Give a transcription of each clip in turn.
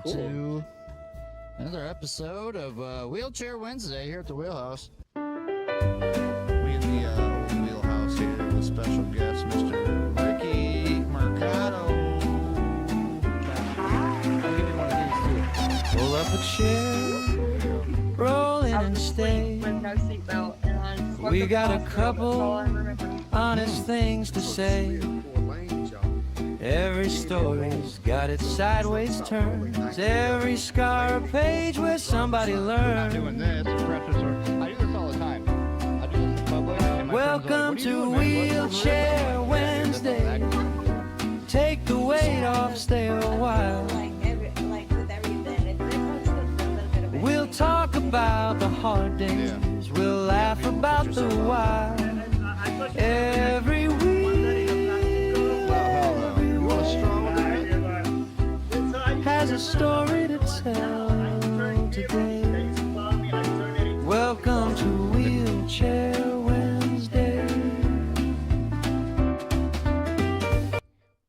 to another episode of Wheelchair Wednesday here at the Wheelhouse. We in the old Wheelhouse here with special guest Mr. Ricky Mercado. I'll give you one of these too. Pull up a chair, roll in and stay. With no seatbelt, and We got a couple honest things to say. Every story's got its sideways turns. Every scar a page where somebody learned. I'm doing this. I do this all the time. I do this in public. Welcome to Wheelchair Wednesday. Take the weight off, stay a while. We'll talk about the hard days. We'll laugh about the why. Every week. Has a story to tell today. Welcome to Wheelchair Wednesday.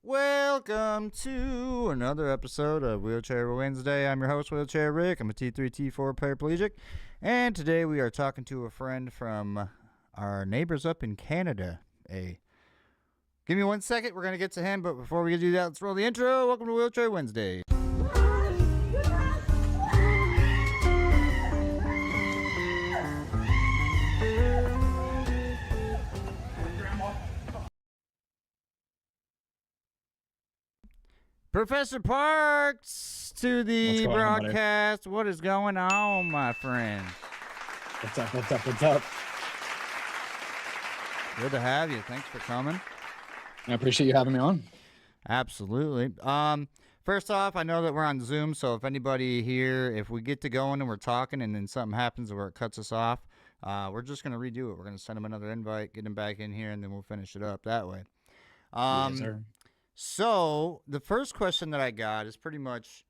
Welcome to another episode of Wheelchair Wednesday. I'm your host, Wheelchair Rick. I'm a T3, T4 paraplegic. And today we are talking to a friend from our neighbors up in Canada. Give me 1 second. We're going to get to him. But before we do that, let's roll the intro. Welcome to Wheelchair Wednesday. Professor Parks to the broadcast. What is going on, my friend? What's up, what's up, what's up? Good to have you. Thanks for coming. I appreciate you having me on. Absolutely. First off, I know that we're on Zoom, so if anybody here, if we get to going and we're talking and then something happens where it cuts us off, we're just going to redo it. We're going to send them another invite, get them back in here, and then we'll finish it up that way. Yes, sir. So the first question that I got is pretty much,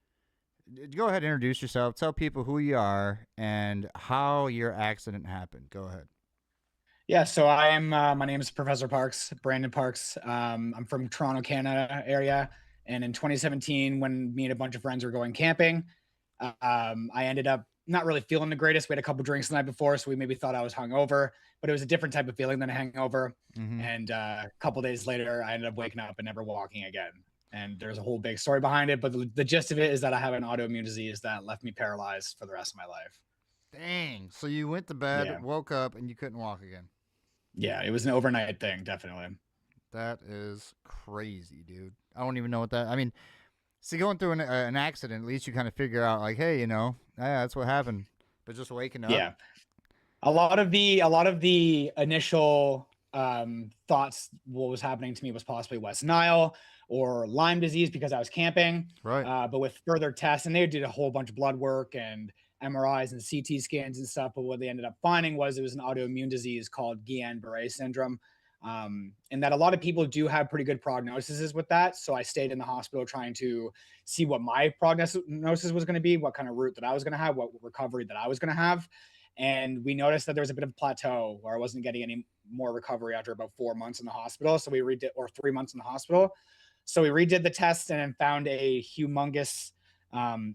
go ahead and introduce yourself. Tell people who you are and how your accident happened. Go ahead. Yeah, so I am, my name is Professor Parks, Brandon Parks. I'm from Toronto, Canada area. And in 2017, when me and a bunch of friends were going camping, I ended up not really feeling the greatest. We had a couple drinks the night before, so we maybe thought I was hungover, but it was a different type of feeling than a hangover. Mm-hmm. And a couple days later, I ended up waking up and never walking again. And there's a whole big story behind it, but the gist of it is that I have an autoimmune disease that left me paralyzed for the rest of my life. Dang. So you went to bed, woke up, and you couldn't walk again. Yeah, it was an overnight thing, definitely. That is crazy, dude. I don't even know what that, I mean, see, going through an accident, at least you kind of figure out, like, hey, you know, yeah, that's what happened. But just waking up. Yeah. A lot of the initial thoughts what was happening to me was possibly West Nile or Lyme disease because I was camping. Right. But with further tests, and they did a whole bunch of blood work and MRIs and CT scans and stuff. But what they ended up finding was it was an autoimmune disease called Guillain-Barré syndrome. And that a lot of people do have pretty good prognoses with that. So I stayed in the hospital trying to see what my prognosis was going to be, what kind of route that I was going to have, what recovery that I was going to have. And we noticed that there was a bit of a plateau where I wasn't getting any more recovery after about 4 months in the hospital. So we redid, or 3 months in the hospital. So we redid the test and found a humongous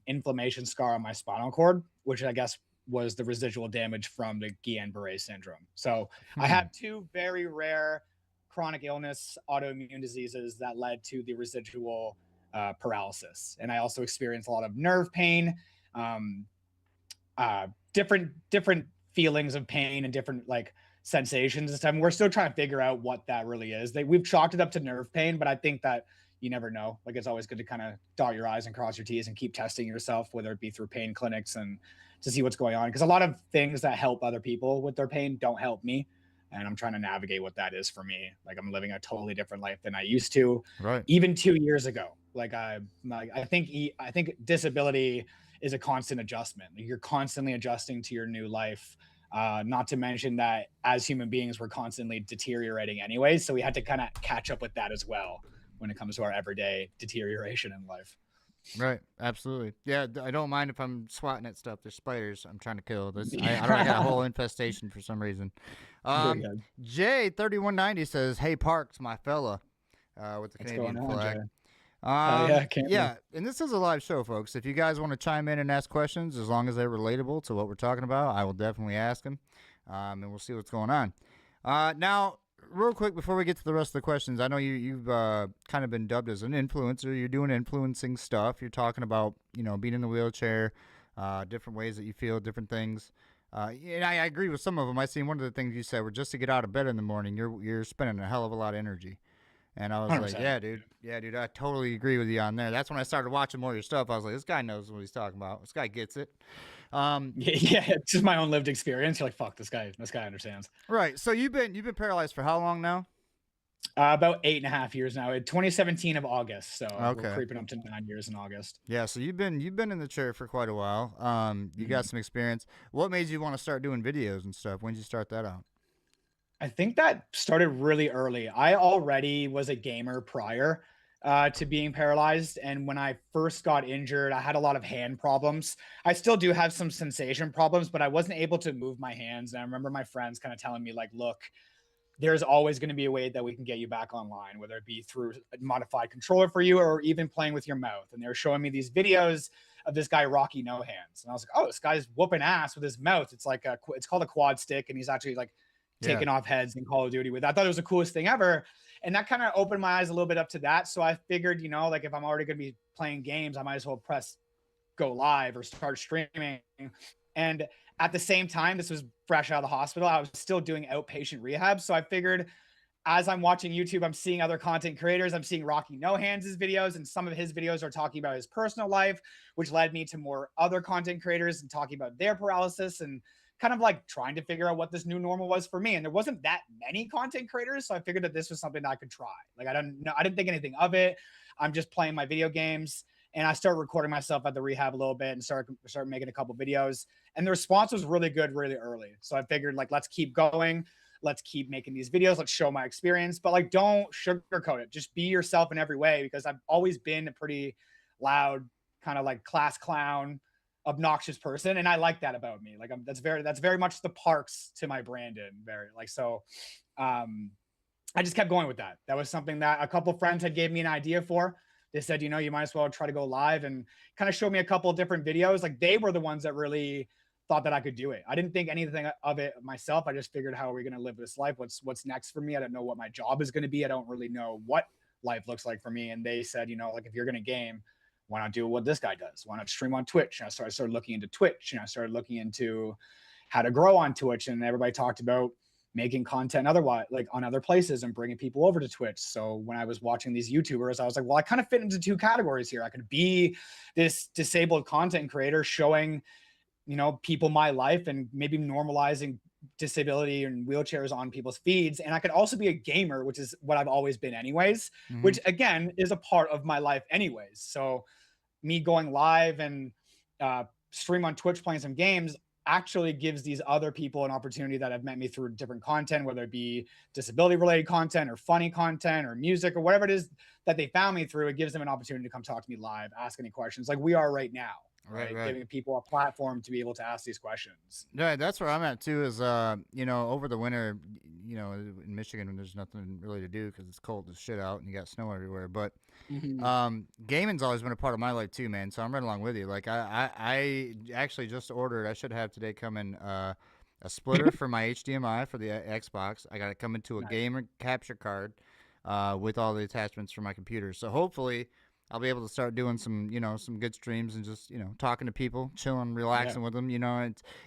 inflammation scar on my spinal cord, which I guess was the residual damage from the Guillain-Barré syndrome. So I have two very rare chronic illness autoimmune diseases that led to the residual paralysis. And I also experienced a lot of nerve pain, different feelings of pain and different like sensations and stuff. And we're still trying to figure out what that really is. We've chalked it up to nerve pain, but I think that you never know. Like, it's always good to kind of dot your I's and cross your T's and keep testing yourself, whether it be through pain clinics and to see what's going on. Because a lot of things that help other people with their pain don't help me. And I'm trying to navigate what that is for me. Like, I'm living a totally different life than I used to, Right. Even 2 years ago. Like I think disability is a constant adjustment. Like, you're constantly adjusting to your new life. Not to mention that as human beings, we're constantly deteriorating anyway. So we had to kind of catch up with that as well when it comes to our everyday deterioration in life. Right. Absolutely. Yeah. I don't mind if I'm swatting at stuff. There's spiders I'm trying to kill. I got a whole infestation for some reason. Jay3190 says, "Hey Parks, my fella," with the What's Canadian going on, flag. Jay? Yeah, can't we? Yeah, and this is a live show, folks. If you guys want to chime in and ask questions, as long as they're relatable to what we're talking about, I will definitely ask them, and we'll see what's going on. Now, real quick before we get to the rest of the questions, I know you've kind of been dubbed as an influencer. You're doing influencing stuff. You're talking about being in the wheelchair, different ways that you feel, different things. And I agree with some of them. I seen one of the things you said were just to get out of bed in the morning, you're spending a hell of a lot of energy. And I was like, 100%. yeah, dude, I totally agree with you on there. That's when I started watching more of your stuff. I was like, this guy knows what he's talking about. This guy gets it. Yeah, it's just my own lived experience. You're like, fuck, this guy understands. Right. So you've been paralyzed for how long now? About 8.5 years now. 2017 of August, so Okay. we're creeping up to 9 years in August. Yeah. So you've been in the chair for quite a while. You got Mhm. some experience. What made you want to start doing videos and stuff? When did you start that out? I think that started really early. I already was a gamer prior to being paralyzed. And when I first got injured, I had a lot of hand problems. I still do have some sensation problems, but I wasn't able to move my hands. And I remember my friends kind of telling me, like, look, there's always going to be a way that we can get you back online, whether it be through a modified controller for you or even playing with your mouth. And they were showing me these videos of this guy, Rocky No Hands. And I was like, oh, this guy's whooping ass with his mouth. It's like it's called a quad stick. And he's actually like, Yeah. taking off heads in Call of Duty with. I thought it was the coolest thing ever. And that kind of opened my eyes a little bit up to that. So I figured, like if I'm already going to be playing games, I might as well press go live or start streaming. And at the same time, this was fresh out of the hospital. I was still doing outpatient rehab. So I figured as I'm watching YouTube, I'm seeing other content creators. I'm seeing Rocky No Hands' videos, and some of his videos are talking about his personal life, which led me to more other content creators and talking about their paralysis and kind of like trying to figure out what this new normal was for me. And there wasn't that many content creators, so I figured that this was something that I could try. Like I didn't think anything of it. I'm just playing my video games, and I started recording myself at the rehab a little bit and start making a couple videos. And the response was really good, really early. So I figured, like, let's keep going. Let's keep making these videos. Let's show my experience, but like, don't sugarcoat it. Just be yourself in every way, because I've always been a pretty loud, kind of like class clown, obnoxious person, and I like that about me. Like that's very much the Parks to my Brandon. Very like so. I just kept going with that. That was something that a couple friends had gave me an idea for. They said, you might as well try to go live, and kind of showed me a couple of different videos. Like they were the ones that really thought that I could do it. I didn't think anything of it myself. I just figured, how are we going to live this life? What's next for me? I don't know what my job is going to be. I don't really know what life looks like for me. And they said, like if you're going to game, why not do what this guy does? Why not stream on Twitch? And I started looking into Twitch, and I started looking into how to grow on Twitch. And everybody talked about making content otherwise, like on other places, and bringing people over to Twitch. So when I was watching these YouTubers, I was like, well, I kind of fit into two categories here. I could be this disabled content creator showing, people my life and maybe normalizing disability and wheelchairs on people's feeds. And I could also be a gamer, which is what I've always been anyways, which again is a part of my life anyways. So me going live and stream on Twitch playing some games actually gives these other people an opportunity that have met me through different content, whether it be disability related content or funny content or music or whatever it is that they found me through. It gives them an opportunity to come talk to me live, ask any questions like we are right now. Right. Giving people a platform to be able to ask these questions. Yeah, that's where I'm at too. Is over the winter, in Michigan, there's nothing really to do because it's cold as shit out and you got snow everywhere. But gaming's always been a part of my life too, man. So I'm right along with you. Like I actually just ordered. I should have today coming a splitter for my HDMI for the Xbox. I got it coming to a gamer capture card with all the attachments for my computer. So hopefully I'll be able to start doing some, some good streams and just, talking to people, chilling, relaxing with them.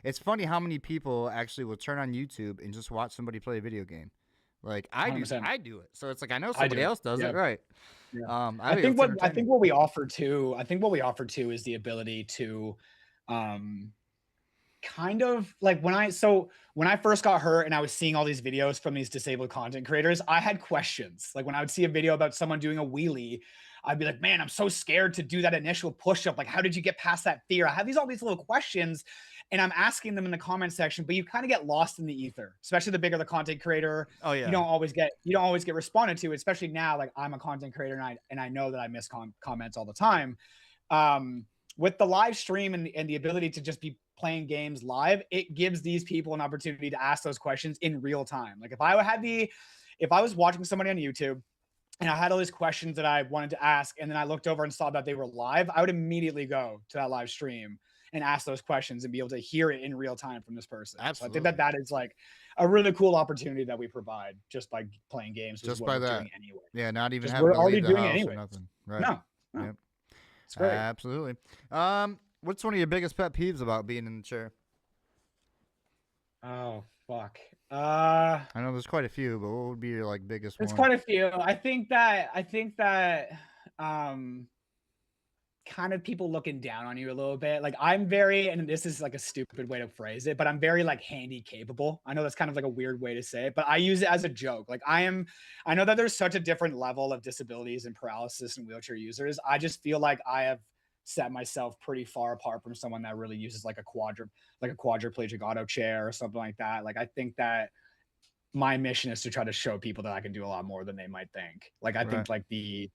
It's funny how many people actually will turn on YouTube and just watch somebody play a video game. Like I 100%. do it. So it's like I know somebody else does it, right? Yeah. I think what we offer too is the ability to kind of like when I first got hurt and I was seeing all these videos from these disabled content creators, I had questions. Like when I would see a video about someone doing a wheelie, I'd be like, man, I'm so scared to do that initial push-up. Like, how did you get past that fear? I have all these little questions, and I'm asking them in the comment section, but you kind of get lost in the ether, especially the bigger the content creator. Oh yeah. You don't always get responded to, especially now. Like I'm a content creator and I know that I miss comments all the time. With the live stream and the ability to just be playing games live, it gives these people an opportunity to ask those questions in real time. Like if I was watching somebody on YouTube and I had all these questions that I wanted to ask, and then I looked over and saw that they were live, I would immediately go to that live stream and ask those questions and be able to hear it in real time from this person. So I think that Absolutely. that is like a really cool opportunity that we provide just by playing games, which is Just what by we're that. doing anyway. Yeah, not even Just having we're to leave already the doing it house or anyways. nothing. Right. No, no, Yep. it's great. Absolutely. What's one of your biggest pet peeves about being in the chair? Oh fuck. I know there's quite a few, but what would be your like biggest There's one? quite a few. I think that um kind of people looking down on you a little bit. Like I'm very, and this is like a stupid way to phrase it, but I'm very like handy capable. I know that's kind of like a weird way to say it, but I use it as a joke. Like I know that there's such a different level of disabilities and paralysis and wheelchair users. I just feel like I have set myself pretty far apart from someone that really uses like a quadriplegic auto chair or something like that. Like I think that my mission is to try to show people that I can do a lot more than they might think. Like I Right. think like the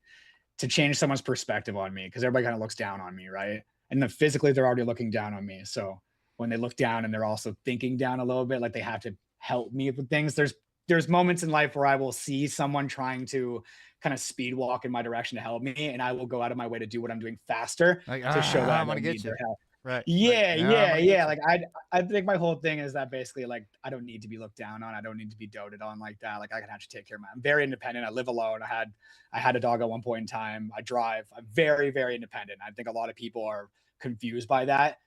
to change someone's perspective on me because everybody kind of looks down on me, right? And then physically they're already looking down on me. So when they look down and they're also thinking down a little bit, like they have to help me with things. There's moments in life where I will see someone trying to kind of speed walk in my direction to help me, and I will go out of my way to do what I'm doing faster Like, to show that I I'm gonna don't get need you. their help. Right. Like, Yeah, yeah, I'm yeah, gonna yeah. get you. Like I think my whole thing is that basically like I don't need to be looked down on. I don't need to be doted on like that. Like I can actually take care of my I'm very independent. I live alone. I had a dog at one point in time. I drive. I'm very, very independent. I think a lot of people are confused by that,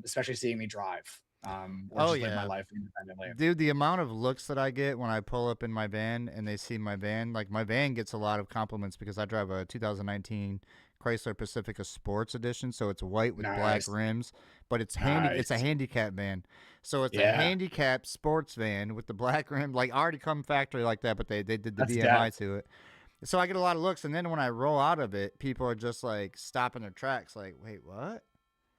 especially seeing me drive or Oh just live my yeah. life independently. Dude, the amount of looks that I get when I pull up in my van and they see my van, like my van gets a lot of compliments because I drive a 2019 Chrysler Pacifica Sports Edition, so it's white with black Nice. rims, but it's a Nice. handicap van. So it's a Yeah. handicap sports van with the black rim, like already come factory like that, but they did the That's death. VMI to it. So I get a lot of looks, and then when I roll out of it, people are just like stopping their tracks, like, "Wait, what?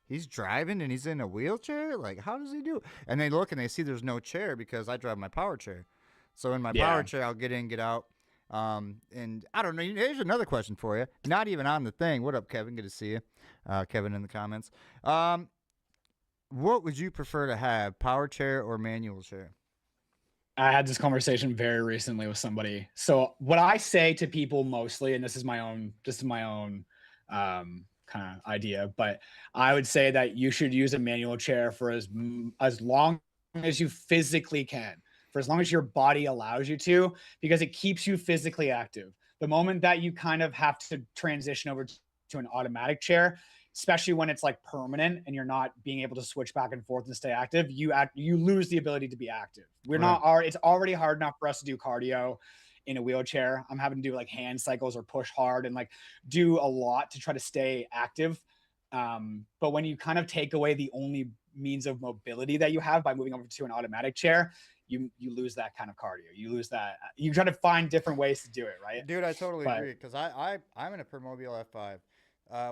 He's driving and he's in a wheelchair? Like, how does he do it?" And they look and they see there's no chair because I drive my power chair. So in my power Yeah. chair, I'll get in, get out. And I don't know. Here's another question for you. Not even on the thing. What up, Kevin? Good to see you. Kevin in the comments. What would you prefer to have, power chair or manual chair? I had this conversation very recently with somebody. So what I say to people mostly, and this is my own kind of idea, but I would say that you should use a manual chair for as long as you physically can, for as long as your body allows you to, because it keeps you physically active. The moment that you kind of have to transition over to an automatic chair, especially when it's like permanent and you're not being able to switch back and forth and stay active, you lose the ability to be active. We're Right. not it's already hard enough for us to do cardio in a wheelchair. I'm having to do like hand cycles or push hard and like do a lot to try to stay active. But when you kind of take away the only means of mobility that you have by moving over to an automatic chair, you lose that kind of cardio. You lose that. You try to find different ways to do it, right? Dude, I totally But agree because I'm in a Permobile F5.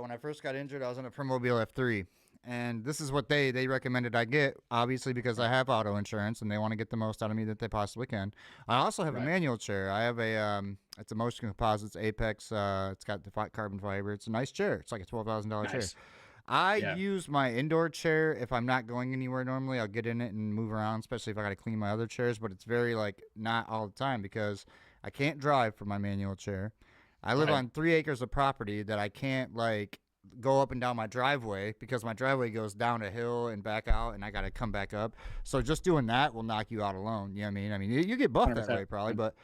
When I first got injured, I was in a Permobile F3, and this is what they recommended I get. Obviously, because I have auto insurance and they want to get the most out of me that they possibly can. I also have a right, manual chair. I have a it's a Motion Composites Apex. It's got the carbon fiber. It's a nice chair. It's like a $12,000 chair. nice, I yeah, use my indoor chair if I'm not going anywhere normally. I'll get in it and move around, especially if I got to clean my other chairs. But it's very like not all the time because I can't drive for my manual chair. I live right. on 3 acres of property that I can't like go up and down my driveway because my driveway goes down a hill and back out, and I got to come back up. So just doing that will knock you out alone. You know what I mean? I mean, you get buffed that 100%. way probably, but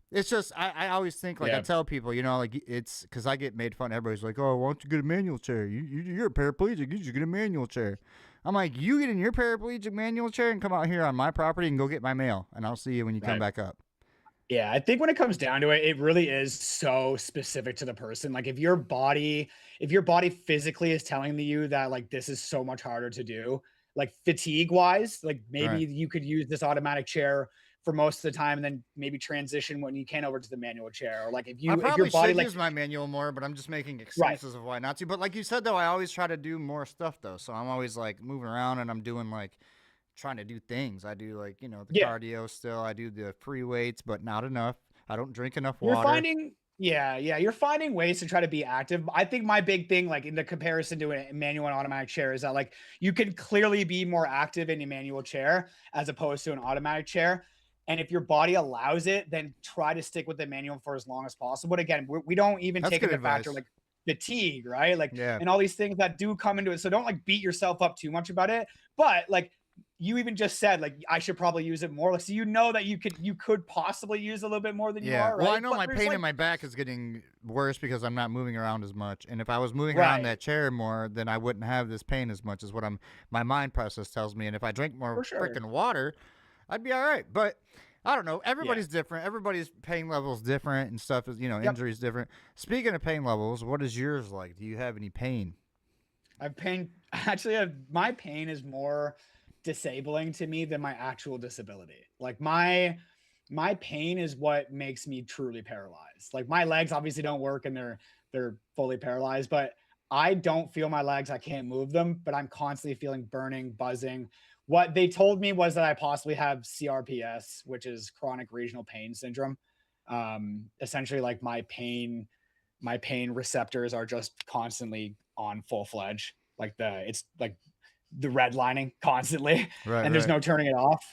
it's just I always think like I Yeah, tell people, like it's because I get made fun. Everybody's like, "Oh, why don't you get a manual chair? You're a paraplegic. You should get a manual chair." I'm like, "You get in your paraplegic manual chair and come out here on my property and go get my mail, and I'll see you when you come right. back up." Yeah, I think when it comes down to it, it really is so specific to the person. Like if your body physically is telling you that like this is so much harder to do, like fatigue wise, like maybe Right. you could use this automatic chair for most of the time and then maybe transition when you can over to the manual chair. Or like I if your probably body should like use my manual more, but I'm just making right, excuses of why not to. But like you said though, I always try to do more stuff though. So I'm always like moving around and I'm doing like trying to do things. I do like, the yeah, cardio still. I do the free weights, but not enough. I don't drink enough you're water. finding yeah, yeah, you're finding ways to try to be active. I think my big thing, like in the comparison to a manual and automatic chair, is that like you can clearly be more active in a manual chair as opposed to an automatic chair. And if your body allows it, then try to stick with the manual for as long as possible. But again, we don't even That's take good into factor advice. like fatigue, right? Like, Yeah. and all these things that do come into it. So don't like beat yourself up too much about it. But like you even just said, like I should probably use it more. Like, so you know that you could possibly use a little bit more than you Yeah. are, Well, I right? know But my there's pain like in my back is getting worse because I'm not moving around as much. And if I was moving around right that chair more, then I wouldn't have this pain as much as what my mind process tells me. And if I drink more for sure. freaking water, I'd be all right. But I don't know. Yeah. Everybody's different. Everybody's pain level's different and stuff is, Yep. injuries different. Speaking of pain levels, what is yours like? Do you have any pain? I've pain actually my pain is more disabling to me than my actual disability. Like my pain is what makes me truly paralyzed. Like my legs obviously don't work and they're fully paralyzed, but I don't feel my legs. I can't move them, but I'm constantly feeling burning, buzzing. What they told me was that I possibly have CRPS, which is chronic regional pain syndrome. Essentially like my pain receptors are just constantly on full fledged. Like it's like the redlining constantly, Right, and there's right. no turning it off.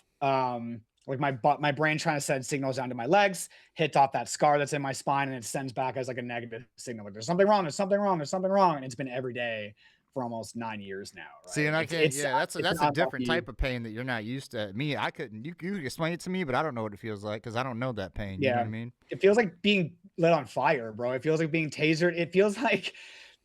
Like my brain trying to send signals down to my legs, hit off that scar that's in my spine, and it sends back as like a negative signal. Like there's something wrong, there's something wrong, there's something wrong, and it's been every day for almost 9 years now. See, Right? and I can't. It's Yeah, it's that's a not different lucky. type of pain that you're not used to. Me, I couldn't. You explain it to me, but I don't know what it feels like because I don't know that pain. You know what Yeah, I mean? it feels like being lit on fire, bro. It feels like being tasered. It feels like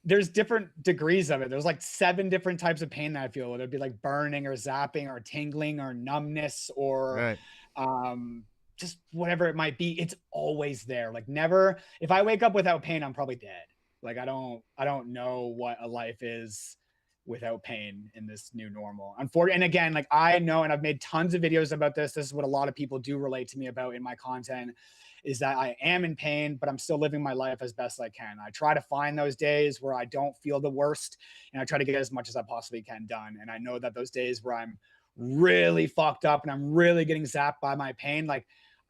there's different degrees of it. There's like 7 different types of pain that I feel, whether it be like burning or zapping or tingling or numbness or Right. um just whatever it might be. It's always there. Like never, if I wake up without pain, I'm probably dead. Like I don't know what a life is without pain in this new normal. Unfortunately, and again, like I know, and I've made tons of videos about this. This is what a lot of people do relate to me about in my content, is that I am in pain, but I'm still living my life as best I can. I try to find those days where I don't feel the worst, and I try to get as much as I possibly can done. And I know that those days where I'm really fucked up and I'm really getting zapped by my pain, like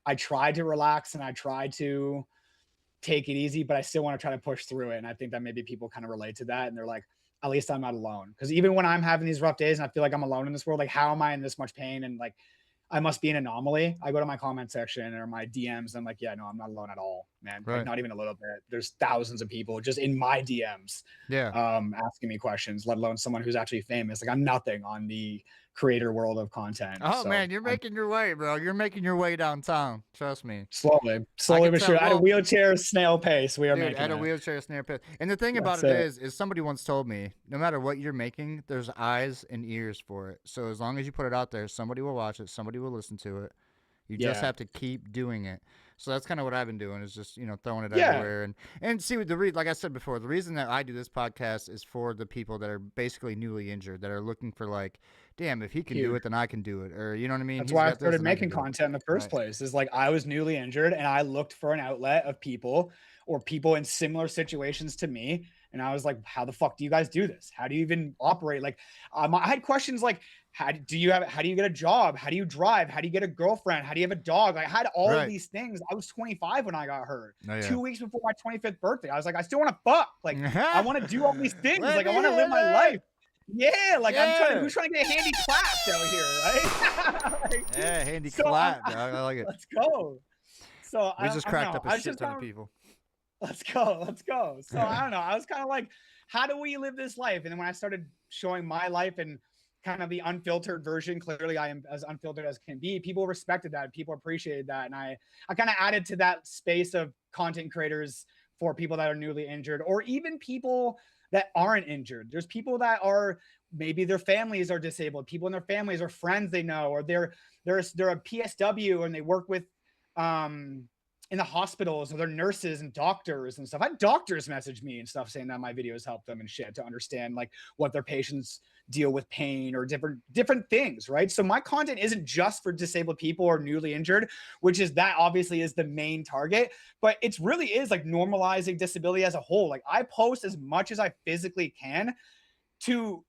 I try to relax and I try to take it easy, but I still want to try to push through it. And I think that maybe people kind of relate to that and they're like, at least I'm not alone. Because even when I'm having these rough days and I feel like I'm alone in this world, like how am I in this much pain? And like I must be an anomaly. I go to my comment section or my DMs. And I'm like, yeah, no, I'm not alone at all, man. Like Right. not even a little bit. There's thousands of people just in my DMs Yeah. asking me questions, let alone someone who's actually famous. Like I'm nothing on the creator world of content. Oh So man, you're I'm making your way, bro. You're making your way downtown. Trust me. I slowly can but tell. sure, at a Well, wheelchair snail pace, we are dude, making at a it. wheelchair snare pit. And the thing about That's it it. is somebody once told me, no matter what you're making, there's eyes and ears for it. So as long as you put it out there, somebody will watch it, somebody will listen to it. You just Yeah. have to keep doing it. So that's kind of what I've been doing is just throwing it Yeah. everywhere and see what like I said before, the reason that I do this podcast is for the people that are basically newly injured that are looking for like, damn, if he can do Huge. it, then I can do it, or you know what I mean? That's He's why I got this, started and I can making do it. content in the first Right. place. Is like I was newly injured and I looked for an outlet of people or people in similar situations to me. And I was like, how the fuck do you guys do this? How do you even operate? Like, I had questions like, how do you get a job? How do you drive? How do you get a girlfriend? How do you have a dog? I had all of Right. these things. I was 25 when I got hurt. Oh yeah. 2 weeks before my 25th birthday. I was like, I still want to fuck. Like, I want to do all these things. Let Like, me I want to live hear my that. life. Yeah, like I'm trying to. Yeah. Who's trying to get a handy clapped out here, right? Like, Yeah, handy so clap, dog. I like it. let's go. So We just I don't cracked know. up a I was shit just ton kind of of people. let's go, let's go. So I don't know. I was kind of like, how do we live this life? And then when I started showing my life and kind of the unfiltered version, clearly I am as unfiltered as can be. People respected that. People appreciated that, and I kind of added to that space of content creators for people that are newly injured or even people that aren't injured. There's people that are maybe their families are disabled, people in their families or friends they know, or they're a PSW and they work with in the hospitals or they're nurses and doctors and stuff. I had doctors message me and stuff saying that my videos help them and shit to understand like what their patients deal with pain or different things, right? So my content isn't just for disabled people or newly injured, which is that obviously is the main target, but it's really is like normalizing disability as a whole. Like I post as much as I physically can to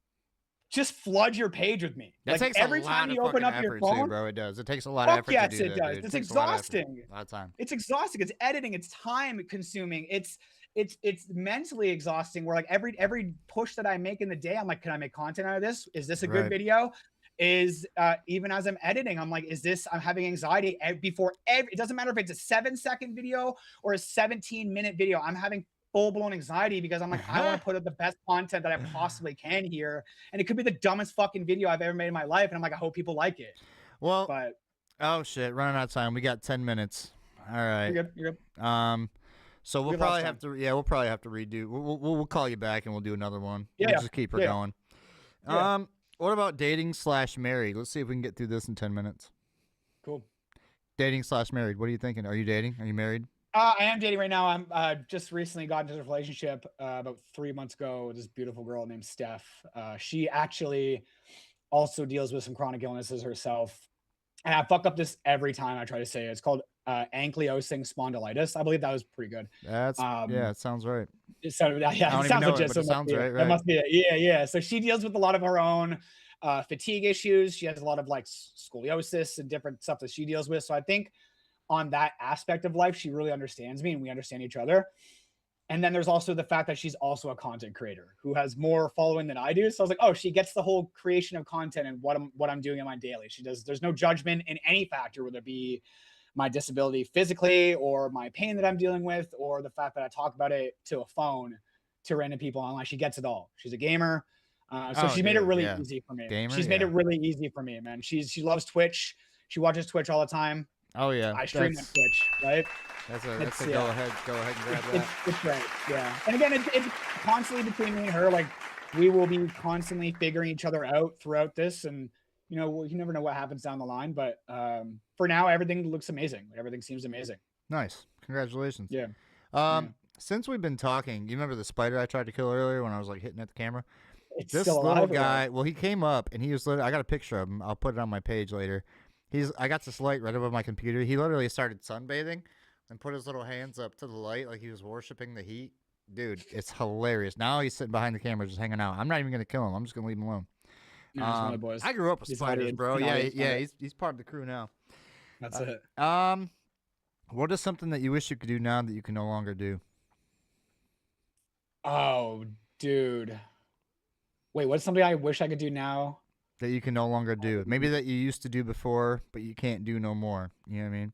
just flood your page with me. That Like takes a every lot time of you open fucking up your effort too, phone, bro. It does. It takes a lot of fuck effort to yes, do it that, does. dude. It It's takes a lot of effort, exhausting. a lot of time. It's exhausting. It's editing. It's time consuming. It's mentally exhausting. Where like every push that I make in the day, I'm like, can I make content out of this? Is this a good Right. video? is even as I'm editing, I'm like, I'm having anxiety before it doesn't matter if it's a 7-second video or a 17-minute video. I'm having full blown anxiety because I'm like, I want to put up the best content that I possibly can here. And it could be the dumbest fucking video I've ever made in my life. And I'm like, I hope people like it. Well, But oh shit, running out of time. We got 10 minutes. All right. you're good. You're good. So we'll We have probably lots have to. Yeah, we'll probably have to redo. We'll call you back and we'll do another one. Yeah, We'll yeah. just keep her Yeah. going. Yeah. What about dating/married? Let's see if we can get through this in 10 minutes. Cool. Dating/married. What are you thinking? Are you dating? Are you married? I am dating right now. I'm just recently got into a relationship about 3 months ago with this beautiful girl named Steph. She actually also deals with some chronic illnesses herself. And I fuck up this every time I try to say it. It's called ankylosing spondylitis. I believe that was pretty good. That's yeah. It sounds right. It sounded, I yeah, don't it even sounds know it, legit. but So it sounds right. that must be it. Yeah, yeah. So she deals with a lot of her own fatigue issues. She has a lot of like scoliosis and different stuff that she deals with. So I think on that aspect of life, she really understands me and we understand each other. And then there's also the fact that she's also a content creator who has more following than I do. So I was like, oh, she gets the whole creation of content and what I'm doing in my daily. She does. There's no judgment in any factor, whether it be my disability physically or my pain that I'm dealing with, or the fact that I talk about it to a phone to random people online. She gets it all. She's a gamer. So she's made it really easy for me. Gamer, she's made it really easy for me, man. She loves Twitch. She watches Twitch all the time. Oh yeah. I stream on Twitch, right? That's a go ahead and grab that. It's great, yeah. And again, it's constantly between me and her. Like we will be constantly figuring each other out throughout this, and you never know what happens down the line. But for now, everything looks amazing. Everything seems amazing. Nice, congratulations. Yeah. Since we've been talking, you remember the spider I tried to kill earlier when I was like hitting at the camera? It's This still little alive, guy. Well, he came up and he was literally. I got a picture of him. I'll put it on my page later. I got this light right above my computer. He literally started sunbathing and put his little hands up to the light like he was worshiping the heat. Dude, it's hilarious. Now he's sitting behind the camera just hanging out. I'm not even going to kill him. I'm just going to leave him alone. Yeah, he's one of the boys. I grew up with spiders, bro. Yeah, he's part of the crew now. That's it. What is something that you wish you could do now that you can no longer do? Oh, dude. Wait, what's something I wish I could do now? That you can no longer do. Maybe that you used to do before, but you can't do no more. You know what I mean?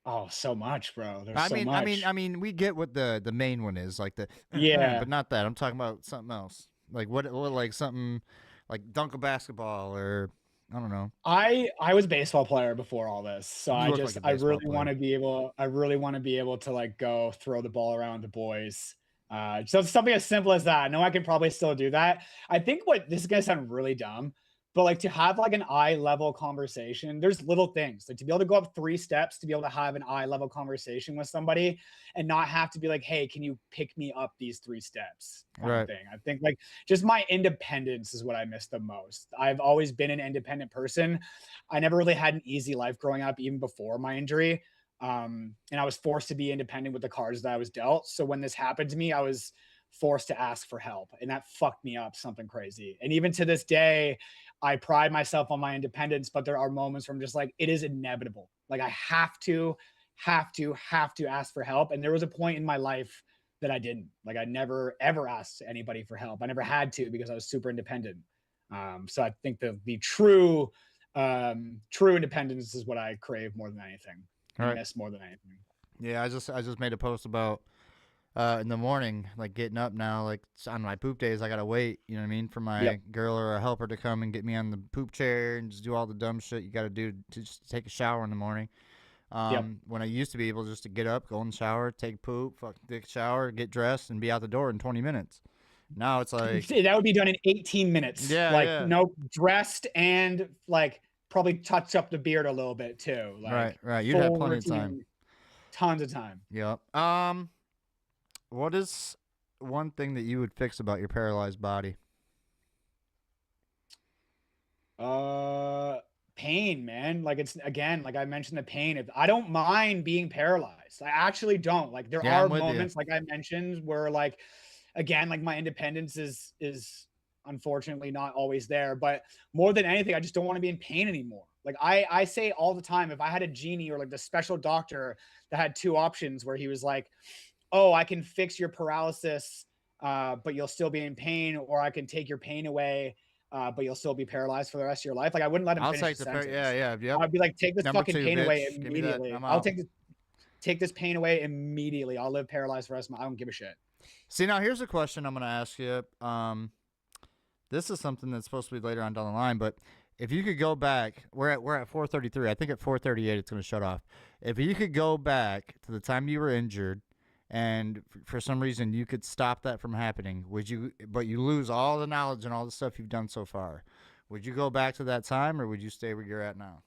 Oh, so much, bro. There's so much. I mean, we get what the main one is, like the yeah, but not that. I'm talking about something else. Like what like something like dunk a basketball or I don't know. I was a baseball player before all this, so I really want to be able to like go throw the ball around the boys. So something as simple as that. I know I can probably still do that. I think what this is gonna sound really dumb, but like to have like an eye level conversation, there's little things like to be able to go up 3 steps to be able to have an eye level conversation with somebody and not have to be like, hey, can you pick me up these 3 steps? Kind of thing. I think like just my independence is what I miss the most. I've always been an independent person. I never really had an easy life growing up, even before my injury. And I was forced to be independent with the cards that I was dealt. So when this happened to me, I was forced to ask for help, and that fucked me up something crazy. And even to this day, I pride myself on my independence, but there are moments where I'm just like, it is inevitable. Like I have to ask for help. And there was a point in my life that I didn't. Like I never ever asked anybody for help. I never had to because I was super independent. So I think the true independence is what I crave more than anything. I miss more than anything. Yeah, I just made a post about in the morning, like getting up now, like on my poop days, I gotta wait. You know what I mean, for my girl or a helper to come and get me on the poop chair and just do all the dumb shit you gotta do to just take a shower in the morning. When I used to be able just to get up, go in the shower, take a poop, take a shower, get dressed, and be out the door in 20 minutes. Now it's like that would be done in 18 minutes. Yeah, like no dressed and like probably touch up the beard a little bit too. Like, right. You'd have plenty of time. Tons of time. Yep. What is one thing that you would fix about your paralyzed body? Pain, man. Like it's again, like I mentioned, the pain. If I don't mind being paralyzed, I actually don't. Like there are moments, like I mentioned, where like again, like my independence is unfortunately not always there. But more than anything, I just don't want to be in pain anymore. Like I say all the time, if I had a genie or like the special doctor that had 2 options where he was like, oh, I can fix your paralysis, but you'll still be in pain, or I can take your pain away, but you'll still be paralyzed for the rest of your life. Like I wouldn't let him I'll finish take the the sentence. yep. I'd be like, take this Number fucking 2, pain away bitch. Give me that. immediately. I'm I'll out. take this pain away immediately. I'll live paralyzed for the rest of my. I don't give a shit. See, now here's a question I'm gonna ask you. This is something that's supposed to be later on down the line, but if you could go back, we're at 4:33. I think at 4:38 it's gonna shut off. If you could go back to the time you were injured, and for some reason you could stop that from happening, would you? But you lose all the knowledge and all the stuff you've done so far. Would you go back to that time, or would you stay where you're at now?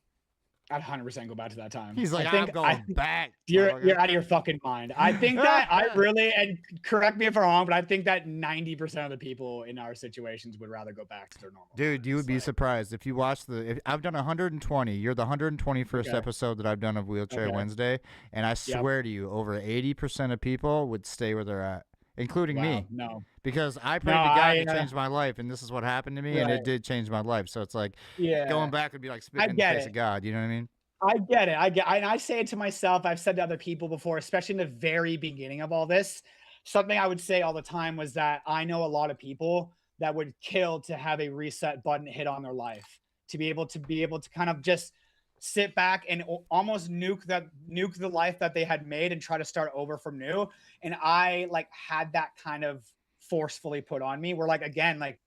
I'd 100% go back to that time. He's like, I I'm think going back. you're motherfucker." out of your fucking mind. I think that I really, and correct me if I'm wrong, but I think that 90% of the people in our situations would rather go back to their normal. Dude, you would be surprised if you watch I've done 120. You're the 121st Okay. episode that I've done of Wheelchair Okay. Wednesday, and I swear to you, over 80% of people would stay where they're at, including Wow, me. no. Because I prayed No, to God I, to change my life, and this is what happened to me, and Right. it did change my life. So it's like Yeah. going back would be like spitting in the get face it. of God. You know what I mean? I get it. And I say it to myself. I've said to other people before, especially in the very beginning of all this. Something I would say all the time was that I know a lot of people that would kill to have a reset button hit on their life, to be able to kind of just sit back and almost nuke the life that they had made and try to start over from new. And I like had that kind of forcefully put on me. Where like again, like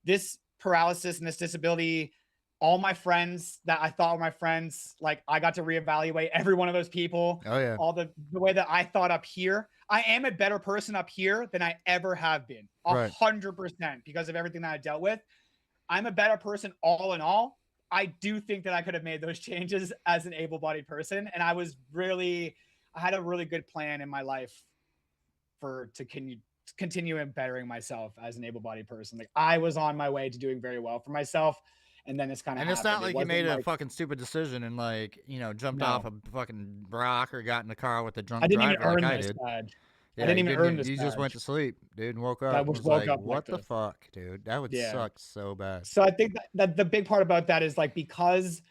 this paralysis and this disability, all my friends that I thought were my friends, like I got to reevaluate every one of those people. Oh yeah. All the way that I thought up here, I am a better person up here than I ever have been. 100% because of everything that I dealt with. I'm a better person all in all. I do think that I could have made those changes as an able-bodied person. And I had a really good plan in my life to continue bettering myself as an able-bodied person. Like I was on my way to doing very well for myself. And then it's kind of And it's not like you made a fucking stupid decision and like, jumped off a fucking rock or got in the car with a drunk driver like I did. Yeah, I didn't even earn this. You just went to sleep, dude, and woke up. I and was woke like, up what like the fuck, dude? That would suck so bad. So I think that the big part about that is like because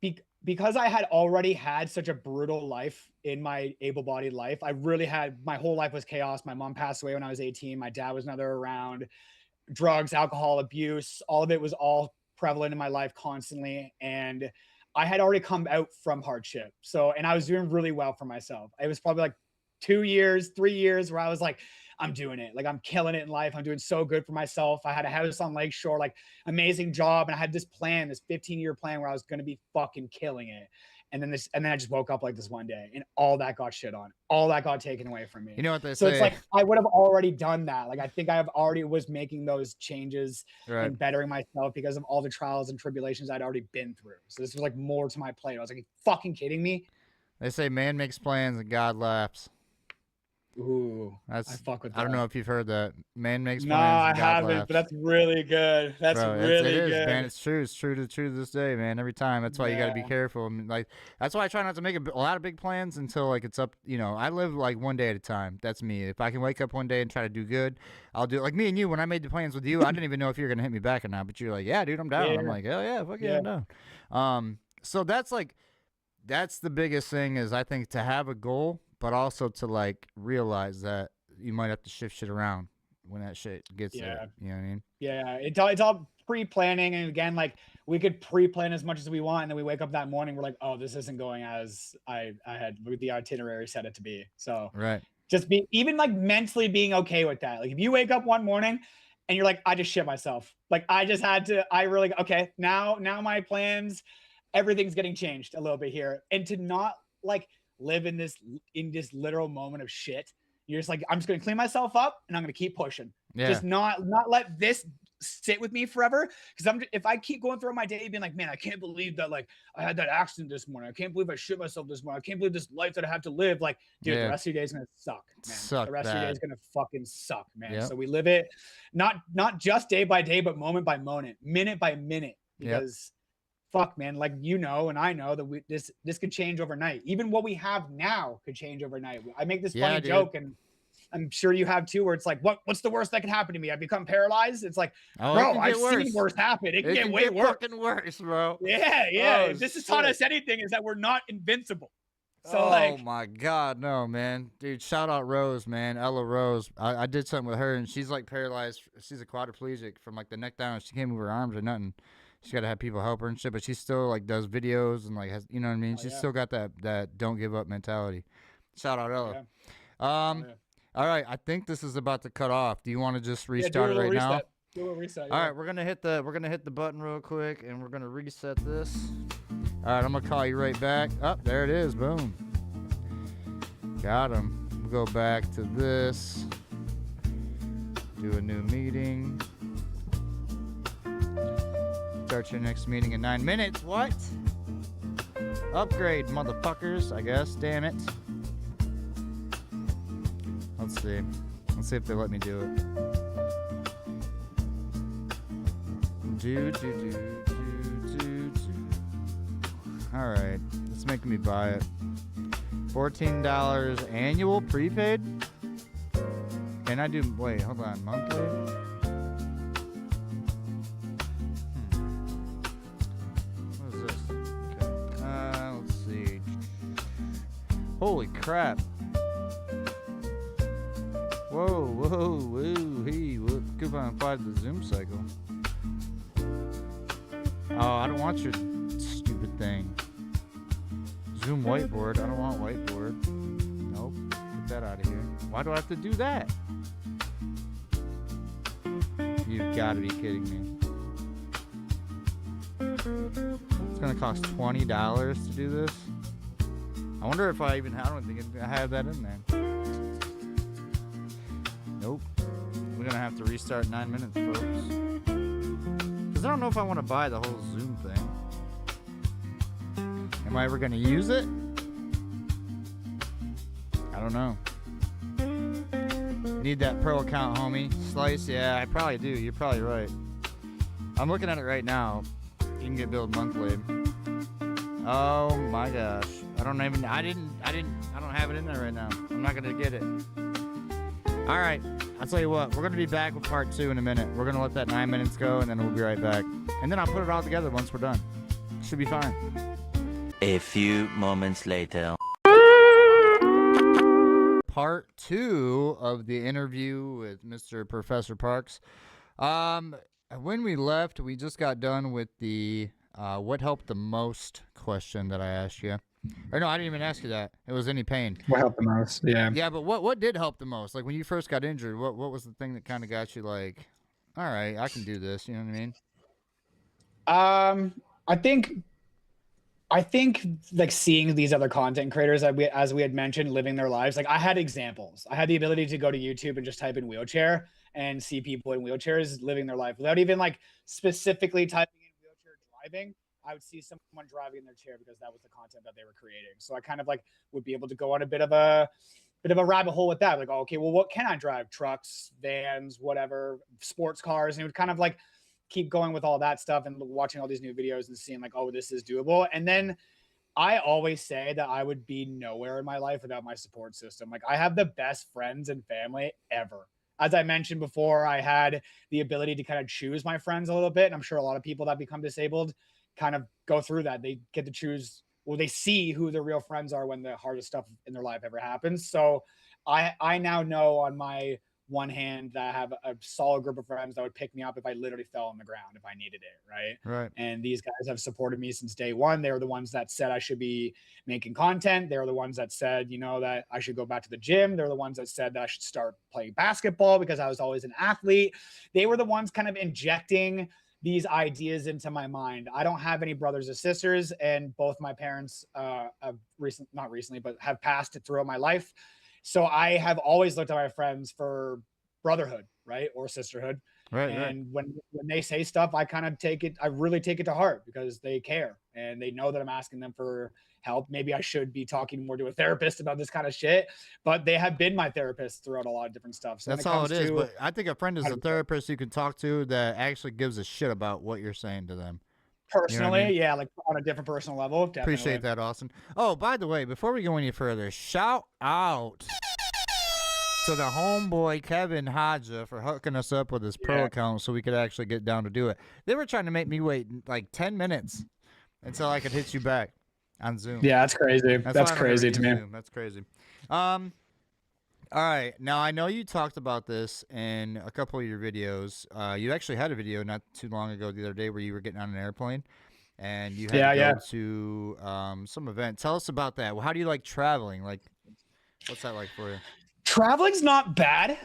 I had already had such a brutal life in my able-bodied life. I really had, my whole life was chaos. My mom passed away when I was 18. My dad was never around. Drugs, alcohol abuse, all of it was all prevalent in my life constantly. And I had already come out from hardship. So, and I was doing really well for myself. It was probably like 2 years, 3 years where I was like, I'm doing it. Like I'm killing it in life. I'm doing so good for myself. I had a house on Lakeshore, like amazing job. And I had this plan, this 15-year plan where I was going to be fucking killing it. And then I just woke up like this one day and all that got shit on. All that got taken away from me. You know what they say? So it's like, I would have already done that. Like, I think I have already was making those changes and bettering myself because of all the trials and tribulations I'd already been through. So this was like more to my plate. I was like, are you fucking kidding me? They say man makes plans and God laughs. Ooh, I fuck with that. I don't know if you've heard that. Man makes plans. No, I and God haven't, laughs. but that's really good. That's really it is, good. man. It's true. It's true to this day, man. Every time. That's why you got to be careful. I mean, like that's why I try not to make a lot of big plans until like it's up. I live like one day at a time. That's me. If I can wake up one day and try to do good, I'll do it. Like me and you. When I made the plans with you, I didn't even know if you were gonna hit me back or not. But you're like, yeah, dude, I'm down. Yeah. I'm like, hell yeah, fuck yeah, I'm down. So that's the biggest thing is I think to have a goal, but also to like realize that you might have to shift shit around when that shit gets there. You know what I mean? Yeah, it's all pre-planning, and again, like we could pre-plan as much as we want, and then we wake up that morning, we're like, oh, this isn't going as I had the itinerary set it to be. So just be even like mentally being okay with that. Like if you wake up one morning and you're like, I just shit myself. Like I just had to. I really okay. Now my plans, everything's getting changed a little bit here, and to not like live in this literal moment of shit. You're just like, I'm just going to clean myself up and I'm going to keep pushing. Yeah. Just not let this sit with me forever. Cause if I keep going through my day being like, man, I can't believe that like I had that accident this morning. I can't believe I shit myself this morning. I can't believe this life that I have to live. Like, dude, the rest of your day is going to suck, man. The rest of your day is going to fucking suck, man. So we live it not just day by day, but moment by moment, minute by minute, because fuck, man, like and I know that this could change overnight. Even what we have now could change overnight. I make this funny joke, and I'm sure you have too, where it's like, what's the worst that can happen to me? I become paralyzed. It's like, bro, I've seen worse happen. It can get way worse. Fucking worse, bro. Yeah. If this has taught us anything, is that we're not invincible. So oh like, my God, no, man, dude! Shout out Rose, man, Ella Rose. I did something with her, and she's like paralyzed. She's a quadriplegic from like the neck down. She can't move her arms or nothing. She's got to have people help her and shit, but she still like does videos and like has, you know what I mean? oh, She's yeah, still got that don't give up mentality. Shout out Ella. yeah, oh, Um, yeah. all right, I think this is about to cut off. Do you want to just Yeah, do a restart it little right now? reset. Do a little reset. All Yeah. right, we're gonna hit the button real quick, and we're gonna reset this. All right, I'm gonna call you right back. Oh, there it is. Boom. Got him. We'll go back to this. Do a new meeting. Start your next meeting in 9 minutes. What? Upgrade, motherfuckers. I guess. Damn it. Let's see. Let's see if they let me do it. All right, it's making me buy it. $14 annual prepaid. Can I do? Wait, hold on. Monthly. What is this? Okay. Let's see. Holy crap! Whoa, whoa, whoa! Hey, what coupon applied to the Zoom cycle? Oh, I don't want your stupid thing. Zoom whiteboard. I don't want whiteboard. Nope. Get that out of here. Why do I have to do that? You've got to be kidding me. It's going to cost $20 to do this? I wonder if I even... I don't think I have that in there. Nope. We're going to have to restart 9 minutes, folks. Because I don't know if I want to buy the whole Zoom thing. Am I ever going to use it? I don't know. Need that pro account, homie. Slice, yeah, I probably do. You're probably right. I'm looking at it right now. You can get billed monthly. Oh my gosh. I don't have it in there right now. I'm not going to get it. All right. I'll tell you what. We're going to be back with part 2 in a minute. We're going to let that 9 minutes go, and then we'll be right back. And then I'll put it all together once we're done. Should be fine. A few moments later. Part 2 of the interview with Mr. Professor Parks. When we left, we just got done with the what helped the most question that I asked you. Or no, I didn't even ask you that. It was any pain. What helped the most? Yeah. Yeah, but what did help the most? Like when you first got injured, what was the thing that kind of got you like, all right, I can do this. You know what I mean? I think like seeing these other content creators as we had mentioned, living their lives, like I had examples. I had the ability to go to YouTube and just type in wheelchair and see people in wheelchairs living their life without even like specifically typing in wheelchair driving. I would see someone driving in their chair because that was the content that they were creating. So I kind of like would be able to go on a bit of a rabbit hole with that. Like, oh, okay, well, what can I drive? Trucks, vans, whatever, sports cars. And it would kind of like keep going with all that stuff and watching all these new videos and seeing like, oh, this is doable. And then I always say that I would be nowhere in my life without my support system. Like I have the best friends and family ever. As I mentioned before, I had the ability to kind of choose my friends a little bit. And I'm sure a lot of people that become disabled kind of go through that. They get to choose, well, they see who their real friends are when the hardest stuff in their life ever happens. So I now know on my one hand that I have a solid group of friends that would pick me up if I literally fell on the ground if I needed it, right? Right. And these guys have supported me since day one. They were the ones that said I should be making content. They were the ones that said, you know, that I should go back to the gym. They're the ones that said that I should start playing basketball because I was always an athlete. They were the ones kind of injecting these ideas into my mind. I don't have any brothers or sisters, and both my parents have not recently, but have passed throughout my life. So I have always looked at my friends for brotherhood, right? Or sisterhood. Right. And when they say stuff, I kind of I really take it to heart because they care and they know that I'm asking them for help. Maybe I should be talking more to a therapist about this kind of shit, but they have been my therapist throughout a lot of different stuff. So that's all it is. But I think a friend is a therapist you can talk to that actually gives a shit about what you're saying to them. Personally, you know what I mean? Yeah, like on a different personal level. Definitely. Appreciate that, Austin. Oh, by the way, before we go any further, shout out to the homeboy Kevin Hodja for hooking us up with his pro account so we could actually get down to do it. They were trying to make me wait like 10 minutes until I could hit you back. on Zoom. Yeah, that's crazy. That's That's why I don't ever crazy use to me. Zoom. That's crazy. All right. Now I know you talked about this in a couple of your videos. You actually had a video not too long ago, the other day, where you were getting on an airplane and you had to Yeah. go to some event. Tell us about that. Well, how do you like traveling? Like, what's that like for you? Traveling's not bad.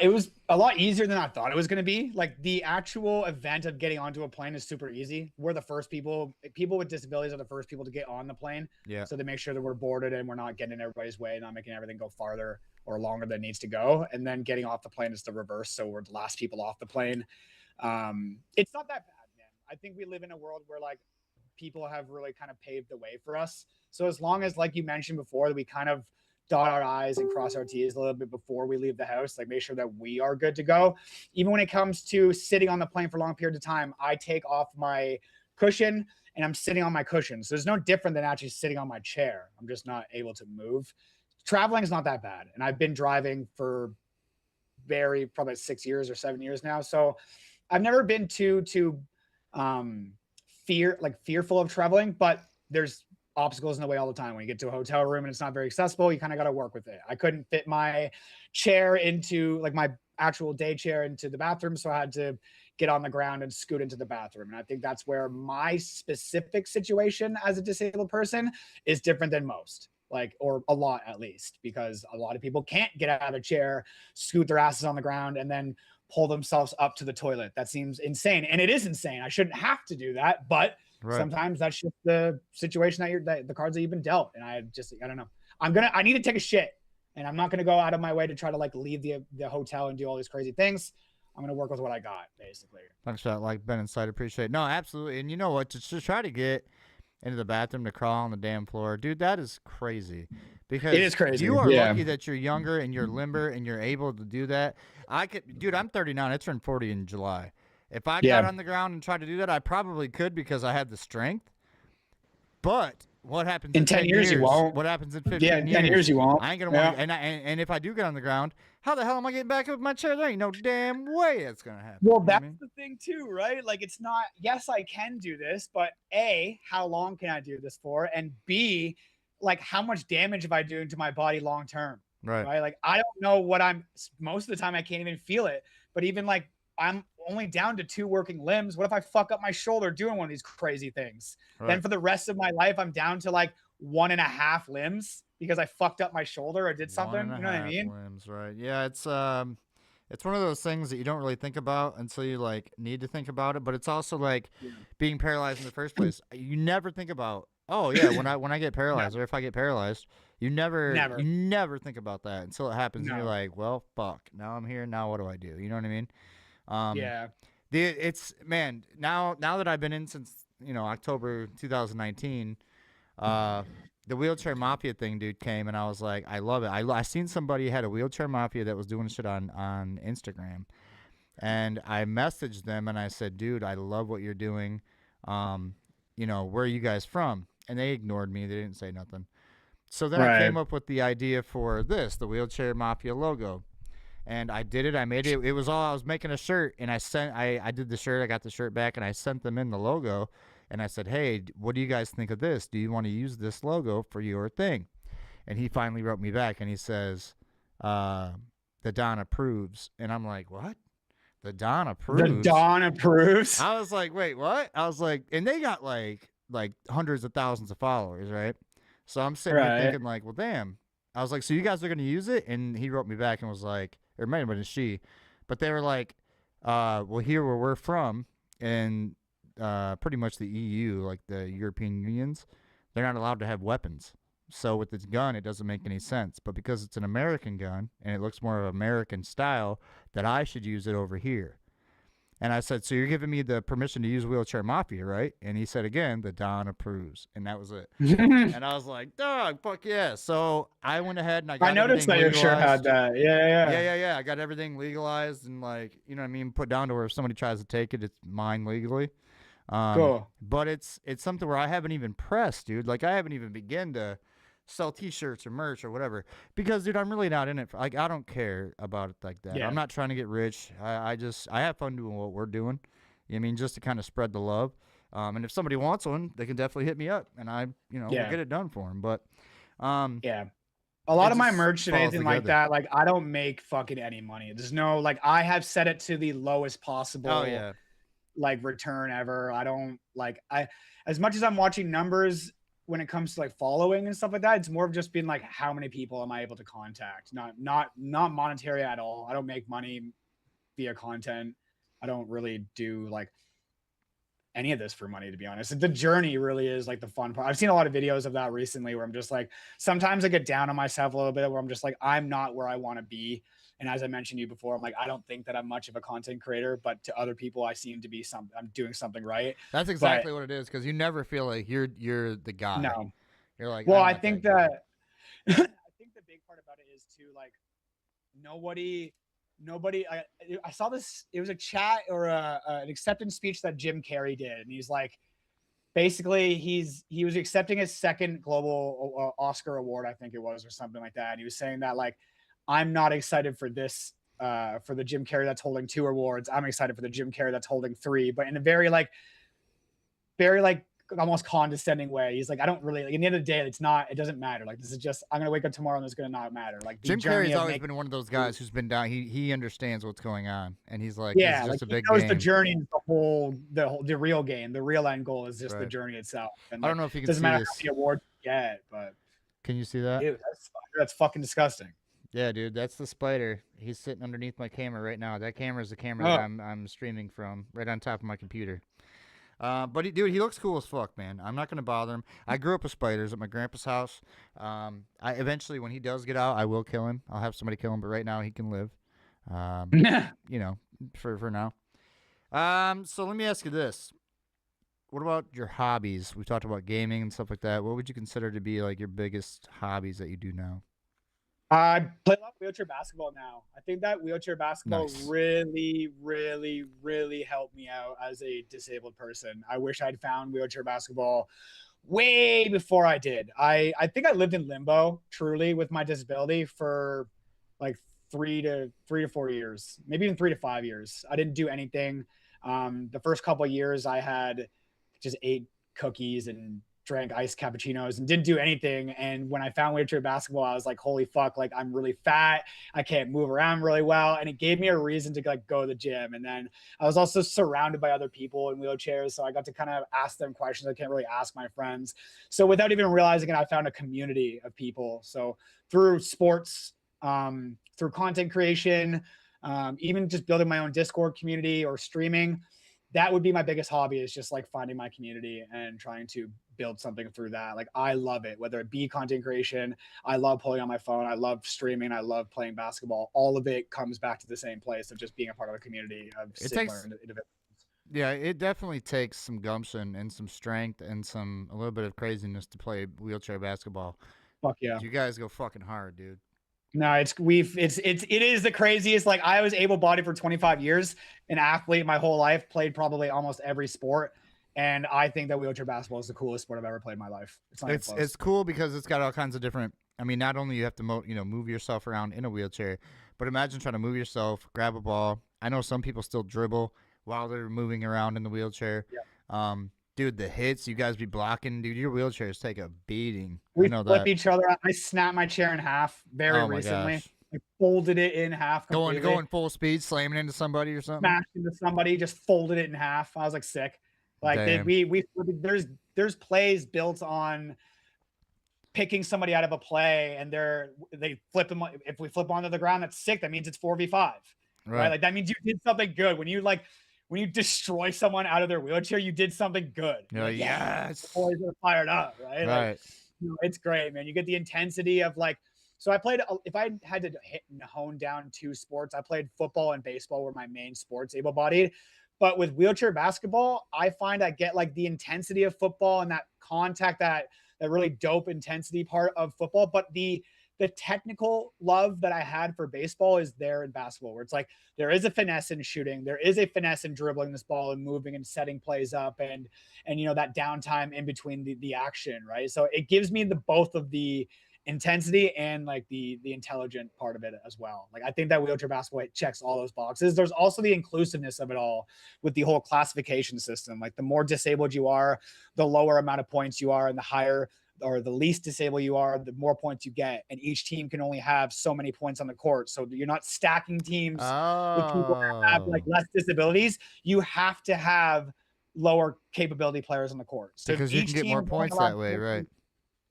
It was a lot easier than I thought it was going to be. Like the actual event of getting onto a plane is super easy. We're the first people with disabilities are the first people to get on the plane. Yeah. So they make sure that we're boarded and we're not getting in everybody's way, not making everything go farther or longer than it needs to go. And then getting off the plane is the reverse. So we're the last people off the plane. It's not that bad, man. I think we live in a world where like people have really kind of paved the way for us. So as long as, like you mentioned before, that we kind of dot our I's and cross our T's a little bit before we leave the house, like make sure that we are good to go. Even when it comes to sitting on the plane for long periods of time, I take off my cushion and I'm sitting on my cushion. So it's no different than actually sitting on my chair. I'm just not able to move. Traveling is not that bad. And I've been driving for probably 6 years or 7 years now. So I've never been too fearful of traveling, but there's obstacles in the way all the time. When you get to a hotel room and it's not very accessible, you kind of got to work with it. I couldn't fit my chair into like my actual day chair into the bathroom, so I had to get on the ground and scoot into the bathroom. And I think that's where my specific situation as a disabled person is different than most. Like, or a lot at least, because a lot of people can't get out of a chair, scoot their asses on the ground, and then pull themselves up to the toilet. That seems insane. And it is insane. I shouldn't have to do that, but sometimes that's just the situation that the cards that you've been dealt. And I don't know. I need to take a shit, and I'm not going to go out of my way to try to like leave the hotel and do all these crazy things. I'm going to work with what I got, basically. Thanks for that, like Ben Inside. Appreciate it. No, absolutely. And you know what? To try to get into the bathroom to crawl on the damn floor, dude, that is crazy. Because it is crazy. You are lucky that you're younger and you're limber and you're able to do that. Dude, I'm 39. I turned 40 in July. If I got on the ground and tried to do that, I probably could because I had the strength. But what happens in 10 years? You won't. What happens in 15 years? Yeah, in 10 years you won't. I ain't gonna want. And if I do get on the ground, how the hell am I getting back up in my chair? There ain't no damn way that's gonna happen. Well, that's the thing too, right? Like, it's not. Yes, I can do this, but A, how long can I do this for? And B, like, how much damage am I doing to my body long term? Right. Like, I don't know most of the time I can't even feel it. But even like, I'm only down to 2 working limbs. What if I fuck up my shoulder doing one of these crazy things? Right. Then for the rest of my life, I'm down to like 1.5 limbs because I fucked up my shoulder or did something. You know what I mean? Limbs, right? Yeah, it's one of those things that you don't really think about until you like need to think about it. But it's also like being paralyzed in the first place. You never think about, oh yeah, when I get paralyzed or if I get paralyzed, you never think about that until it happens. And you're like, well, fuck. Now I'm here. Now what do I do? You know what I mean? It's man. Now that I've been in since October 2019, the wheelchair mafia thing, dude, came and I was like, I love it. I seen somebody had a wheelchair mafia that was doing shit on Instagram, and I messaged them and I said, dude, I love what you're doing. Where are you guys from? And they ignored me. They didn't say nothing. So then I came up with the idea for the wheelchair mafia logo. And I did it. I made it. It was all, I was making a shirt, and I did the shirt. I got the shirt back, and I sent them in the logo. And I said, hey, what do you guys think of this? Do you want to use this logo for your thing? And he finally wrote me back, and he says, the Don approves. And I'm like, what? The Don approves? The Don approves? I was like, wait, what? I was like, and they got like hundreds of thousands of followers, right? So I'm sitting there thinking like, well, damn. I was like, so you guys are going to use it? And he wrote me back and was like, or it might have been a she, but they were like, well, here where we're from, and pretty much the EU, like the European Unions, they're not allowed to have weapons. So with this gun, it doesn't make any sense. But because it's an American gun, and it looks more of American style, that I should use it over here. And I said, so you're giving me the permission to use Wheelchair Mafia, right? And he said again, the Don approves. And that was it. And I was like, dog, fuck yeah. So I went ahead and I got I noticed that your shirt had that. Yeah. I got everything legalized and like, you know what I mean, put down to where if somebody tries to take it, it's mine legally. Cool. But it's something where I haven't even pressed, dude. Like I haven't even begun to sell t-shirts or merch or whatever, because dude, I'm really not in it for, like, I don't care about it like that. I'm not trying to get rich. I have fun doing what we're doing. You know what I mean, just to kind of spread the love. And if somebody wants one, they can definitely hit me up, and we'll Yeah. get it done for them. But Yeah. A lot it of my just merch and falls anything like together. that, like I don't make fucking any money. There's no like I have set it to the lowest Oh possible yeah, like return ever. I don't like I as much as I'm watching numbers when it comes to like following and stuff like that, it's more of just being like how many people am I able to contact? Not monetary at all. I don't make money via content. I don't really do like any of this for money, to be honest. The journey really is like the fun part. I've seen a lot of videos of that recently where I'm just like, sometimes I get down on myself a little bit where I'm just like, I'm not where I want to be. And as I mentioned to you before, I'm like, I don't think that I'm much of a content creator, but to other people, I seem to be I'm doing something right. that's But exactly what it is because you never feel like you're the guy. no. You're like, Well, I'm I not think that good. that I think the big part about it is too like nobody I saw this, it was a chat or an acceptance speech that Jim Carrey did, and he's like, basically he was accepting his second global Oscar award, I think it was, or something like that, and he was saying that like, I'm not excited for this for the Jim Carrey that's holding 2 awards. I'm excited for the Jim Carrey that's holding 3, but in a very like almost condescending way. He's like, I don't really like, at the end of the day, it doesn't matter. Like, this is just, I'm gonna wake up tomorrow and it's gonna not matter. Like the Jim journey Carrey's of always making, been one of those guys who's been down. He understands what's going on, and he's like, this yeah, is like just a he big knows the game. journey is the real game. The real end goal is just the Right. journey itself. And I don't like, know if you it can doesn't see matter how this. many awards you get, but Can you see that? dude, that's fucking disgusting. Yeah, dude, that's the spider. He's sitting underneath my camera right now. That camera is the camera that Oh, I'm streaming from, right on top of my computer. But dude, he looks cool as fuck, man. I'm not gonna bother him. I grew up with spiders at my grandpa's house. I eventually, when he does get out, I will kill him. I'll have somebody kill him, but right now he can live. Um, you know, for now. So let me ask you this: what about your hobbies? We talked about gaming and stuff like that. What would you consider to be like your biggest hobbies that you do now? I play a lot of wheelchair basketball now. I think that wheelchair basketball Nice. really, really, really helped me out as a disabled person. I wish I'd found wheelchair basketball way before I did. I think I lived in limbo truly with my disability for like 3 to 4 years, maybe even 3 to 5 years. I didn't do anything. The first couple of years I had just ate cookies and drank iced cappuccinos and didn't do anything. And when I found wheelchair basketball, I was like, holy fuck, like I'm really fat. I can't move around really well. And it gave me a reason to like go to the gym. And then I was also surrounded by other people in wheelchairs. So I got to kind of ask them questions I can't really ask my friends. So without even realizing it, I found a community of people. So through sports, through content creation, even just building my own Discord community or streaming, that would be my biggest hobby, is just like finding my community and trying to build something through that. Like I love it, whether it be content creation. I love pulling on my phone. I love streaming. I love playing basketball. All of it comes back to the same place of just being a part of a community of It similar takes individuals. Yeah, it definitely takes some gumption and some strength and a little bit of craziness to play wheelchair basketball. Fuck yeah. You guys go fucking hard, dude. No, it is the craziest. Like I was able-bodied for 25 years, an athlete my whole life, played probably almost every sport. And I think that wheelchair basketball is the coolest sport I've ever played in my life. It's not even close. It's cool because it's got all kinds of different. I mean, not only you have to move yourself around in a wheelchair, but imagine trying to move yourself, grab a ball. I know some people still dribble while they're moving around in the wheelchair. Yeah. Dude, the hits you guys be blocking, dude, your wheelchairs take a beating. We I know flip that. each other. I snapped my chair in half very Oh my recently. gosh. I folded it in half completely. Going full speed, slamming into somebody or something. Smashed into somebody, just folded it in half. I was like sick. Like Damn. there's plays built on picking somebody out of a play, and they flip them. If we flip onto the ground, that's sick. That means it's 4v5, right? Like that means you did something good. When you destroy someone out of their wheelchair, you did something good. You're like, yes, the boys are fired up, right? Right. Like, it's great, man. You get the intensity of like. So I played. If I had to hit and hone down 2 sports, I played football and baseball were my main sports, able-bodied. But with wheelchair basketball, I find I get like the intensity of football and that contact, that really dope intensity part of football. But the technical love that I had for baseball is there in basketball, where it's like there is a finesse in shooting, there is a finesse in dribbling this ball and moving and setting plays up, and that downtime in between the action, right? So it gives me both of the intensity and like the intelligent part of it as well. Like I think that wheelchair basketball checks all those boxes. There's also the inclusiveness of it all with the whole classification system. Like the more disabled you are, the lower amount of points you are, and the higher or the least disabled you are, the more points you get. And each team can only have so many points on the court. So you're not stacking teams with people that have like Oh, less disabilities. You have to have lower capability players on the court. So because you can each get team more is only points allowed that way, right?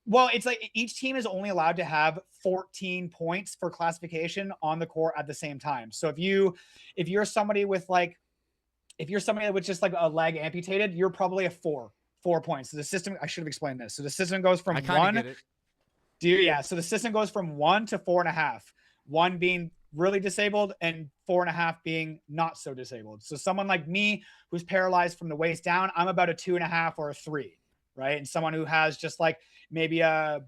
well, it's like each team is only allowed to have 14 points for classification on the court at the same time. So if you're somebody with like if you're somebody with just like a leg amputated, you're probably a 4 points. So the system, I should have explained this. So the system goes from I kind of one get it. yeah. So the system goes from 1 to 4.5. 1 being really disabled and 4.5 being not so disabled. So someone like me who's paralyzed from the waist down, I'm about a 2.5 or a 3, right? And someone who has just like maybe a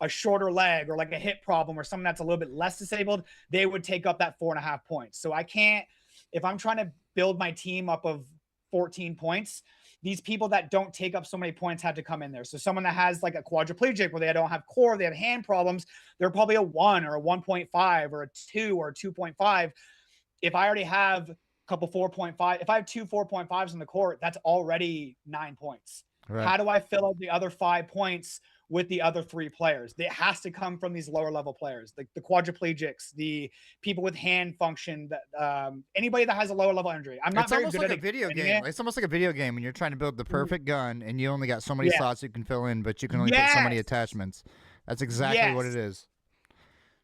shorter leg or like a hip problem or someone that's a little bit less disabled, they would take up that 4.5 points. So I can't, if I'm trying to build my team up of 14 points, these people that don't take up so many points have to come in there. So someone that has like a quadriplegic where they don't have core, they have hand problems, they're probably a 1 or a 1.5 or a 2 or a 2.5. If I already have a couple 4.5, if I have two 4.5s on the court, that's already 9 points. Right. How do I fill out the other 5 points with the other 3 players? It has to come from these lower level players, like the quadriplegics, the people with hand function, that anybody that has a lower level injury. I'm not It's very almost good like at a video explaining game. It's almost like a video game when you're trying to build the perfect gun and you only got so many Yeah. slots you can fill in, but you can only put so many Yes. attachments. That's exactly what Yes. it is.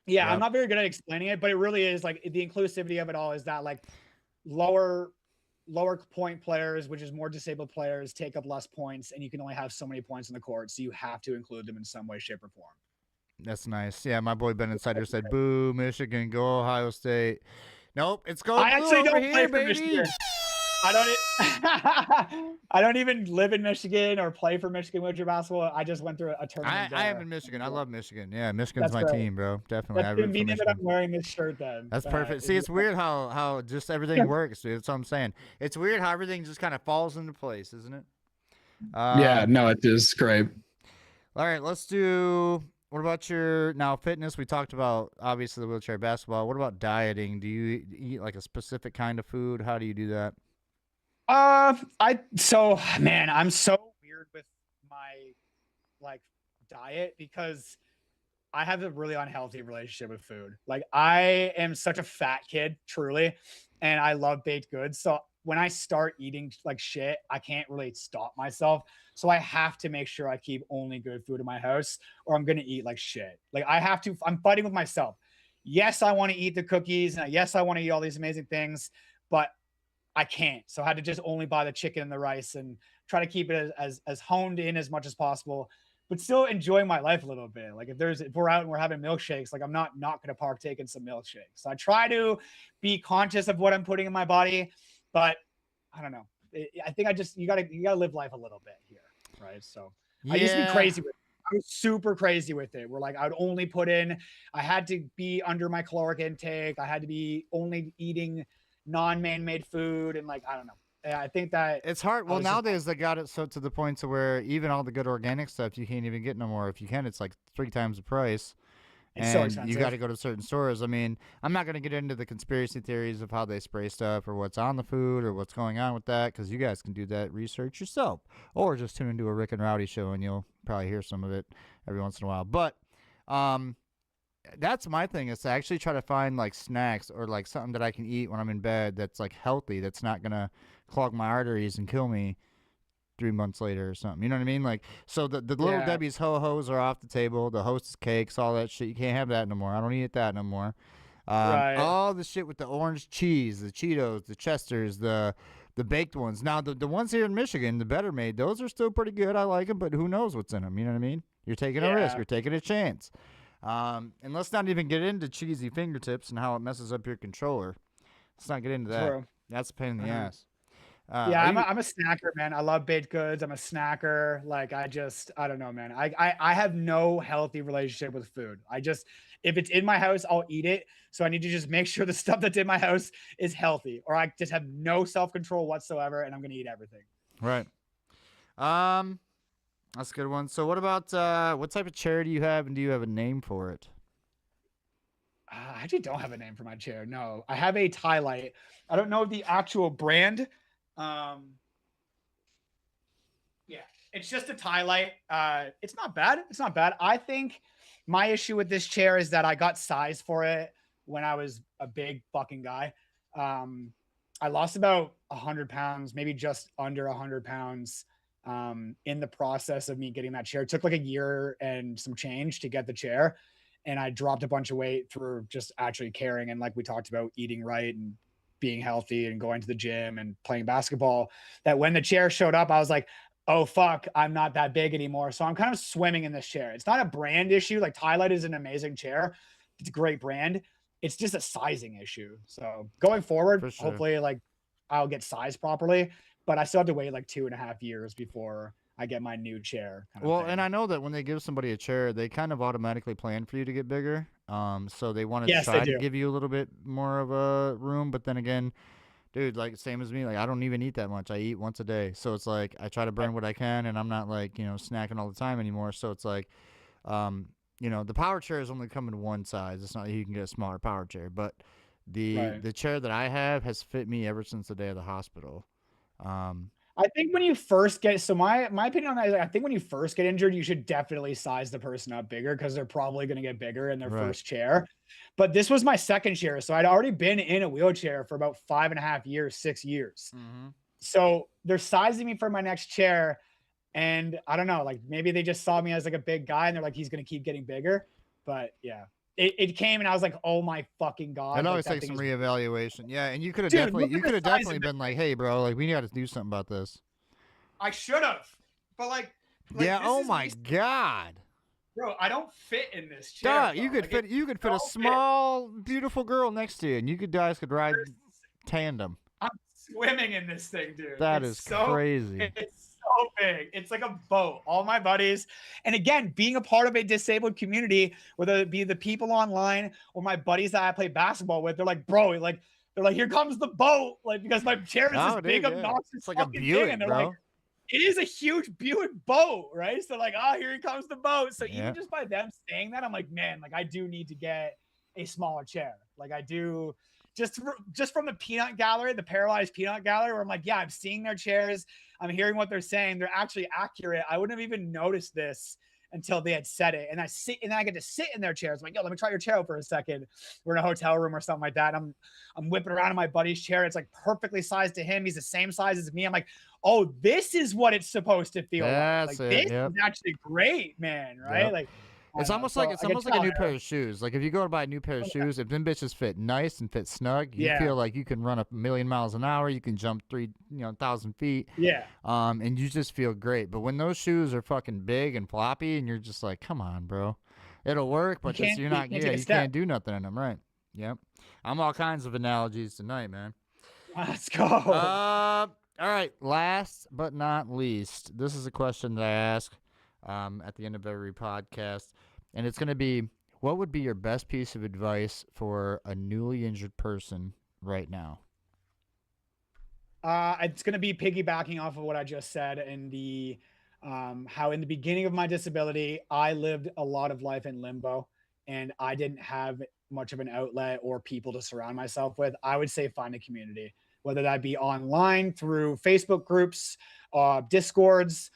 Yeah, Yep. I'm not very good at explaining it, but it really is like the inclusivity of it all is that like lower point players, which is more disabled players, take up less points, and you can only have so many points on the court, so you have to include them in some way, shape, or form. That's nice. Yeah, my boy Ben Insider said, "Boo, Michigan, go Ohio State." Nope, it's go I blue actually over don't play here, for baby. Michigan. I don't even live in Michigan or play for Michigan wheelchair basketball. I just went through a tournament. I am in Michigan. I love Michigan. Yeah, Michigan's That's my great. team, bro. Definitely, That's I root for convenient that I'm Michigan. wearing this shirt then. That's perfect. See, it's weird how just everything works, dude. That's what I'm saying. It's weird how everything just kind of falls into place, isn't it? Yeah, no, it is great. All right, let's do. What about your now fitness? We talked about obviously the wheelchair basketball. What about dieting? Do you eat like a specific kind of food? How do you do that? Man, I'm so weird with my like diet because I have a really unhealthy relationship with food. Like I am such a fat kid, truly, and I love baked goods. So when I start eating like shit, I can't really stop myself. So I have to make sure I keep only good food in my house or I'm going to eat like shit. Like I'm fighting with myself. Yes, I want to eat the cookies and yes, I want to eat all these amazing things, but I can't. So I had to just only buy the chicken and the rice and try to keep it as honed in as much as possible, but still enjoy my life a little bit. Like if we're out and we're having milkshakes, like I'm not going to partake in some milkshakes. So I try to be conscious of what I'm putting in my body, but I don't know. I think you gotta live life a little bit here, right? So I used to be crazy with it. I was super crazy with it. Where like I would only put in, I had to be under my caloric intake. I had to be only eating non-man-made food, and like I don't know. I think that It's hard. Well, nowadays they got it so to the point to where even all the good organic stuff you can't even get no more. If you can, it's like 3 times the price. it's so And expensive. you got to go to certain stores. I mean, I'm not going to get into the conspiracy theories of how they spray stuff or what's on the food or what's going on with that because you guys can do that research yourself or just tune into a Rick and Rowdy show and you'll probably hear some of it every once in a while. But that's my thing is to actually try to find like snacks or like something that I can eat when I'm in bed that's like healthy, that's not going to clog my arteries and kill me 3 months later or something. You know what I mean? Like, so the little Yeah. Debbie's ho-hos are off the table. The Hostess cakes, all that shit. You can't have that no more. I don't eat that no more. Right. All the shit with the orange cheese, the Cheetos, the Chesters, the baked ones. Now, the ones here in Michigan, the Better Made, those are still pretty good. I like them, but who knows what's in them? You know what I mean? You're taking a risk. Yeah. You're taking a chance. And let's not even get into cheesy fingertips and how it messes up your controller. Let's not get into that. True. That's a pain in the Uh-huh. ass. Yeah, I'm a snacker, man. I love baked goods. I'm a snacker. Like I don't know, man. I have no healthy relationship with food. If it's in my house, I'll eat it. So I need to just make sure the stuff that's in my house is healthy, or I just have no self-control whatsoever, and I'm gonna eat everything. Right. That's a good one. So what about what type of chair do you have, and do you have a name for it? I actually don't have a name for my chair. No, I have a Tie Light. I don't know the actual brand. Yeah, it's just a Tie Light. It's not bad. It's not bad. I think my issue with this chair is that I got size for it when I was a big fucking guy. I lost about 100 pounds, maybe just under 100 pounds, in the process of me getting that chair. It took like a year and some change to get the chair. And I dropped a bunch of weight through just actually caring. And like we talked about, eating right and being healthy and going to the gym and playing basketball. That when the chair showed up, I was like, oh fuck, I'm not that big anymore. So I'm kind of swimming in this chair. It's not a brand issue. Like Tie Light is an amazing chair. It's a great brand. It's just a sizing issue. So going forward, For sure. hopefully like I'll get sized properly, but I still have to wait like 2.5 years before I get my new chair. Well, and I know that when they give somebody a chair, they kind of automatically plan for you to get bigger. So they want to Yes, they try to do. give you a little bit more of a room, but then again, dude, like same as me, like I don't even eat that much. I eat once a day. So it's like I try to burn what I can, and I'm not like, snacking all the time anymore. So it's like the power chairs only come in one size. It's not like you can get a smaller power chair, but the chair that I have has fit me ever since the day of the hospital. I think when you first get, so my opinion on that is like, I think when you first get injured, you should definitely size the person up bigger because they're probably going to get bigger in their Right. first chair. But this was my second chair. So I'd already been in a wheelchair for about 5.5 years, 6 years. Mm-hmm. So they're sizing me for my next chair. And I don't know, like maybe they just saw me as like a big guy and they're like, he's going to keep getting bigger. But yeah, it came and I was like, oh my fucking God. It like, always that takes thing some is- reevaluation. Yeah, and you could have Dude, definitely look at the size definitely of been like, hey, bro, like we got to do something about this. I should have. But like Yeah. this Oh is my me- God. Bro, I don't fit in this chair. Duh, bro. you could Like, fit. it You could fit a don't fit. small, beautiful girl next to you, and you guys could ride tandem. I'm swimming in this thing, dude. That It's is so crazy. It's so big. It's like a boat. All my buddies, and again, being a part of a disabled community, whether it be the people online or my buddies that I play basketball with, they're like, bro, like they're like, here comes the boat, like because my chair is Oh, this big, dude, yeah. obnoxious It's like a fucking Buick, thing, and they're bro. like, it is a huge Buick boat, right? So like, oh, here comes the boat. So Yeah. even just by them saying that, I'm like, man, like I do need to get a smaller chair. Like I do just from the peanut gallery, the paralyzed peanut gallery, where I'm like, yeah, I'm seeing their chairs. I'm hearing what they're saying. They're actually accurate. I wouldn't have even noticed this until they had said it. And then I get to sit in their chairs. I'm like, yo, let me try your chair out for a second. We're in a hotel room or something like that. I'm whipping around in my buddy's chair. It's like perfectly sized to him. He's the same size as me. I'm like, oh, this is what it's supposed to feel That's like. it, This yep. is actually great, man. Right? Yep. Like It's almost like a new pair of shoes. Like if you go to buy a new pair of shoes, if them bitches fit nice and fit snug, you feel like you can run a million miles an hour. You can jump 1,000 feet. Yeah. And you just feel great. But when those shoes are fucking big and floppy, and you're just like, come on, bro, it'll work, but you can't do nothing in them, right? Yep. I'm all kinds of analogies tonight, man. Let's go. All right. Last but not least, this is a question that I ask at the end of every podcast, and it's going to be, what would be your best piece of advice for a newly injured person right now? It's going to be piggybacking off of what I just said and the how in the beginning of my disability, I lived a lot of life in limbo and I didn't have much of an outlet or people to surround myself with. I would say find a community, whether that be online through Facebook groups, Discords.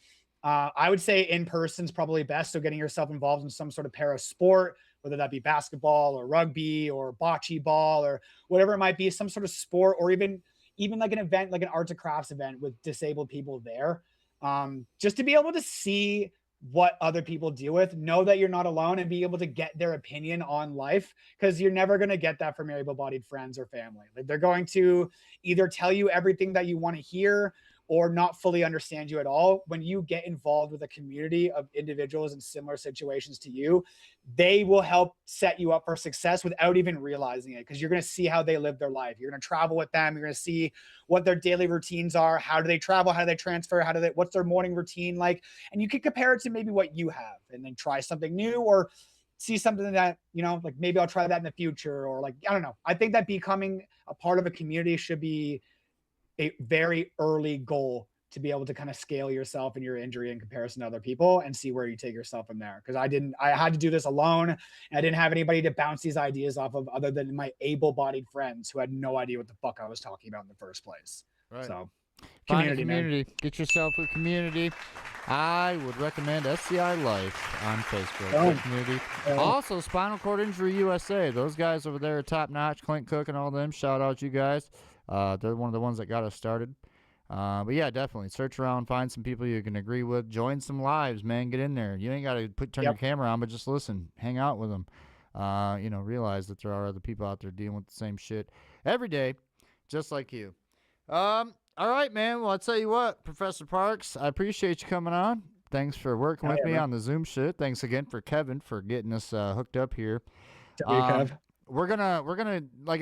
I would say in person is probably best. So getting yourself involved in some sort of para sport, whether that be basketball or rugby or bocce ball or whatever it might be, some sort of sport, or even like an event, like an arts and crafts event with disabled people there. Just to be able to see what other people deal with, know that you're not alone, and be able to get their opinion on life, because you're never going to get that from your able-bodied friends or family. Like they're going to either tell you everything that you want to hear or not fully understand you at all. When you get involved with a community of individuals in similar situations to you, they will help set you up for success without even realizing it, because you're going to see how they live their life. You're going to travel with them. You're going to see what their daily routines are. How do they travel? How do they transfer? What's their morning routine like? And you can compare it to maybe what you have and then try something new, or see something that, like maybe I'll try that in the future, or like, I don't know. I think that becoming a part of a community should be a very early goal to be able to kind of scale yourself and your injury in comparison to other people and see where you take yourself from there. Because I had to do this alone. And I didn't have anybody to bounce these ideas off of other than my able-bodied friends who had no idea what the fuck I was talking about in the first place. Right. So Find a man. community. Get yourself a community. I would recommend SCI Life on Facebook. Good community. Also, Spinal Cord Injury USA. Those guys over there are top notch. Clint Cook and all them. Shout out you guys. They're one of the ones that got us started. But yeah, definitely search around, find some people you can agree with, join some lives, man. Get in there. You ain't got to turn your camera on, but just listen, hang out with them. Realize that there are other people out there dealing with the same shit every day, just like you. All right, man. Well, I'll tell you what, Professor Parks, I appreciate you coming on. Thanks for working with me on the Zoom shit. Thanks again for Kevin for getting us hooked up here. Kev. We're gonna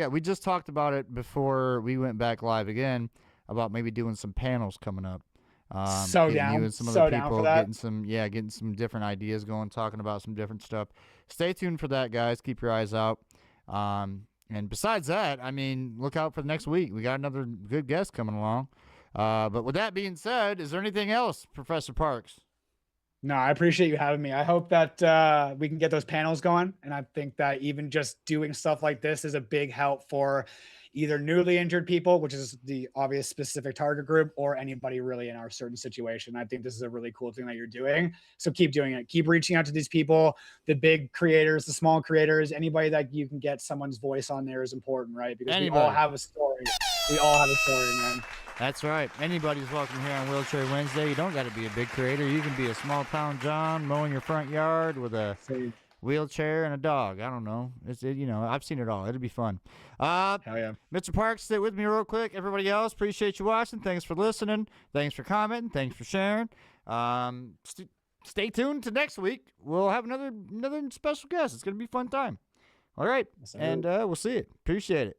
we just talked about it before we went back live again about maybe doing some panels coming up. So getting down. You and some so other down people for that. getting some different ideas going, talking about some different stuff. Stay tuned for that, guys. Keep your eyes out. And besides that, I mean, look out for the next week. We got another good guest coming along. But with that being said, is there anything else, Professor Parks? No, I appreciate you having me. I hope that we can get those panels going. And I think that even just doing stuff like this is a big help for either newly injured people, which is the obvious specific target group, or anybody really in our certain situation. I think this is a really cool thing that you're doing. So keep doing it. Keep reaching out to these people, the big creators, the small creators, anybody that you can get someone's voice on there is important, right? Because we all have a story. We all have a story, man. That's right. Anybody's welcome here on Wheelchair Wednesday. You don't got to be a big creator. You can be a small town John mowing your front yard with a wheelchair and a dog. I don't know. I've seen it all. It'll be fun. Hell yeah. Mr. Parks, sit with me real quick. Everybody else, appreciate you watching. Thanks for listening. Thanks for commenting. Thanks for sharing. Stay tuned to next week. We'll have another special guest. It's going to be a fun time. All right. And we'll see you. Appreciate it.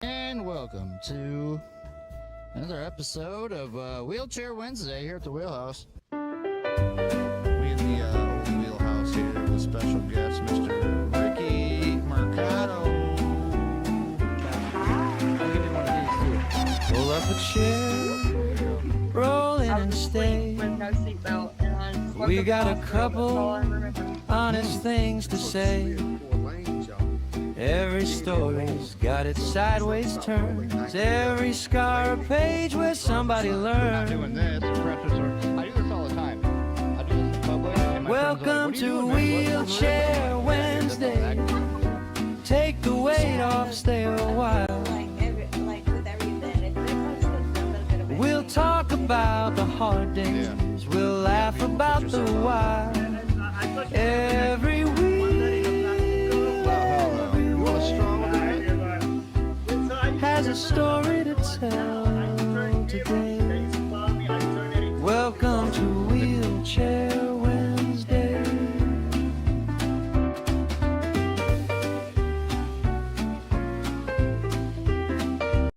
And welcome to another episode of Wheelchair Wednesday here at the Wheelhouse. We in the old Wheelhouse here with special guest, Mr. Ricky Mercado. I'll give you one of these too. Pull up a chair, roll in and stay. With no seatbelt, and We got a couple honest things to say. Every story's got its sideways turns. Every scar a page where somebody learned. Doing this, I do this all the time. I do this in public. And my Welcome friends are to like, "What are you doing, man? Wheelchair Wednesday. Take the weight off, stay a while. We'll talk about the hard days. We'll laugh about the why. Every week. Has a story to tell today.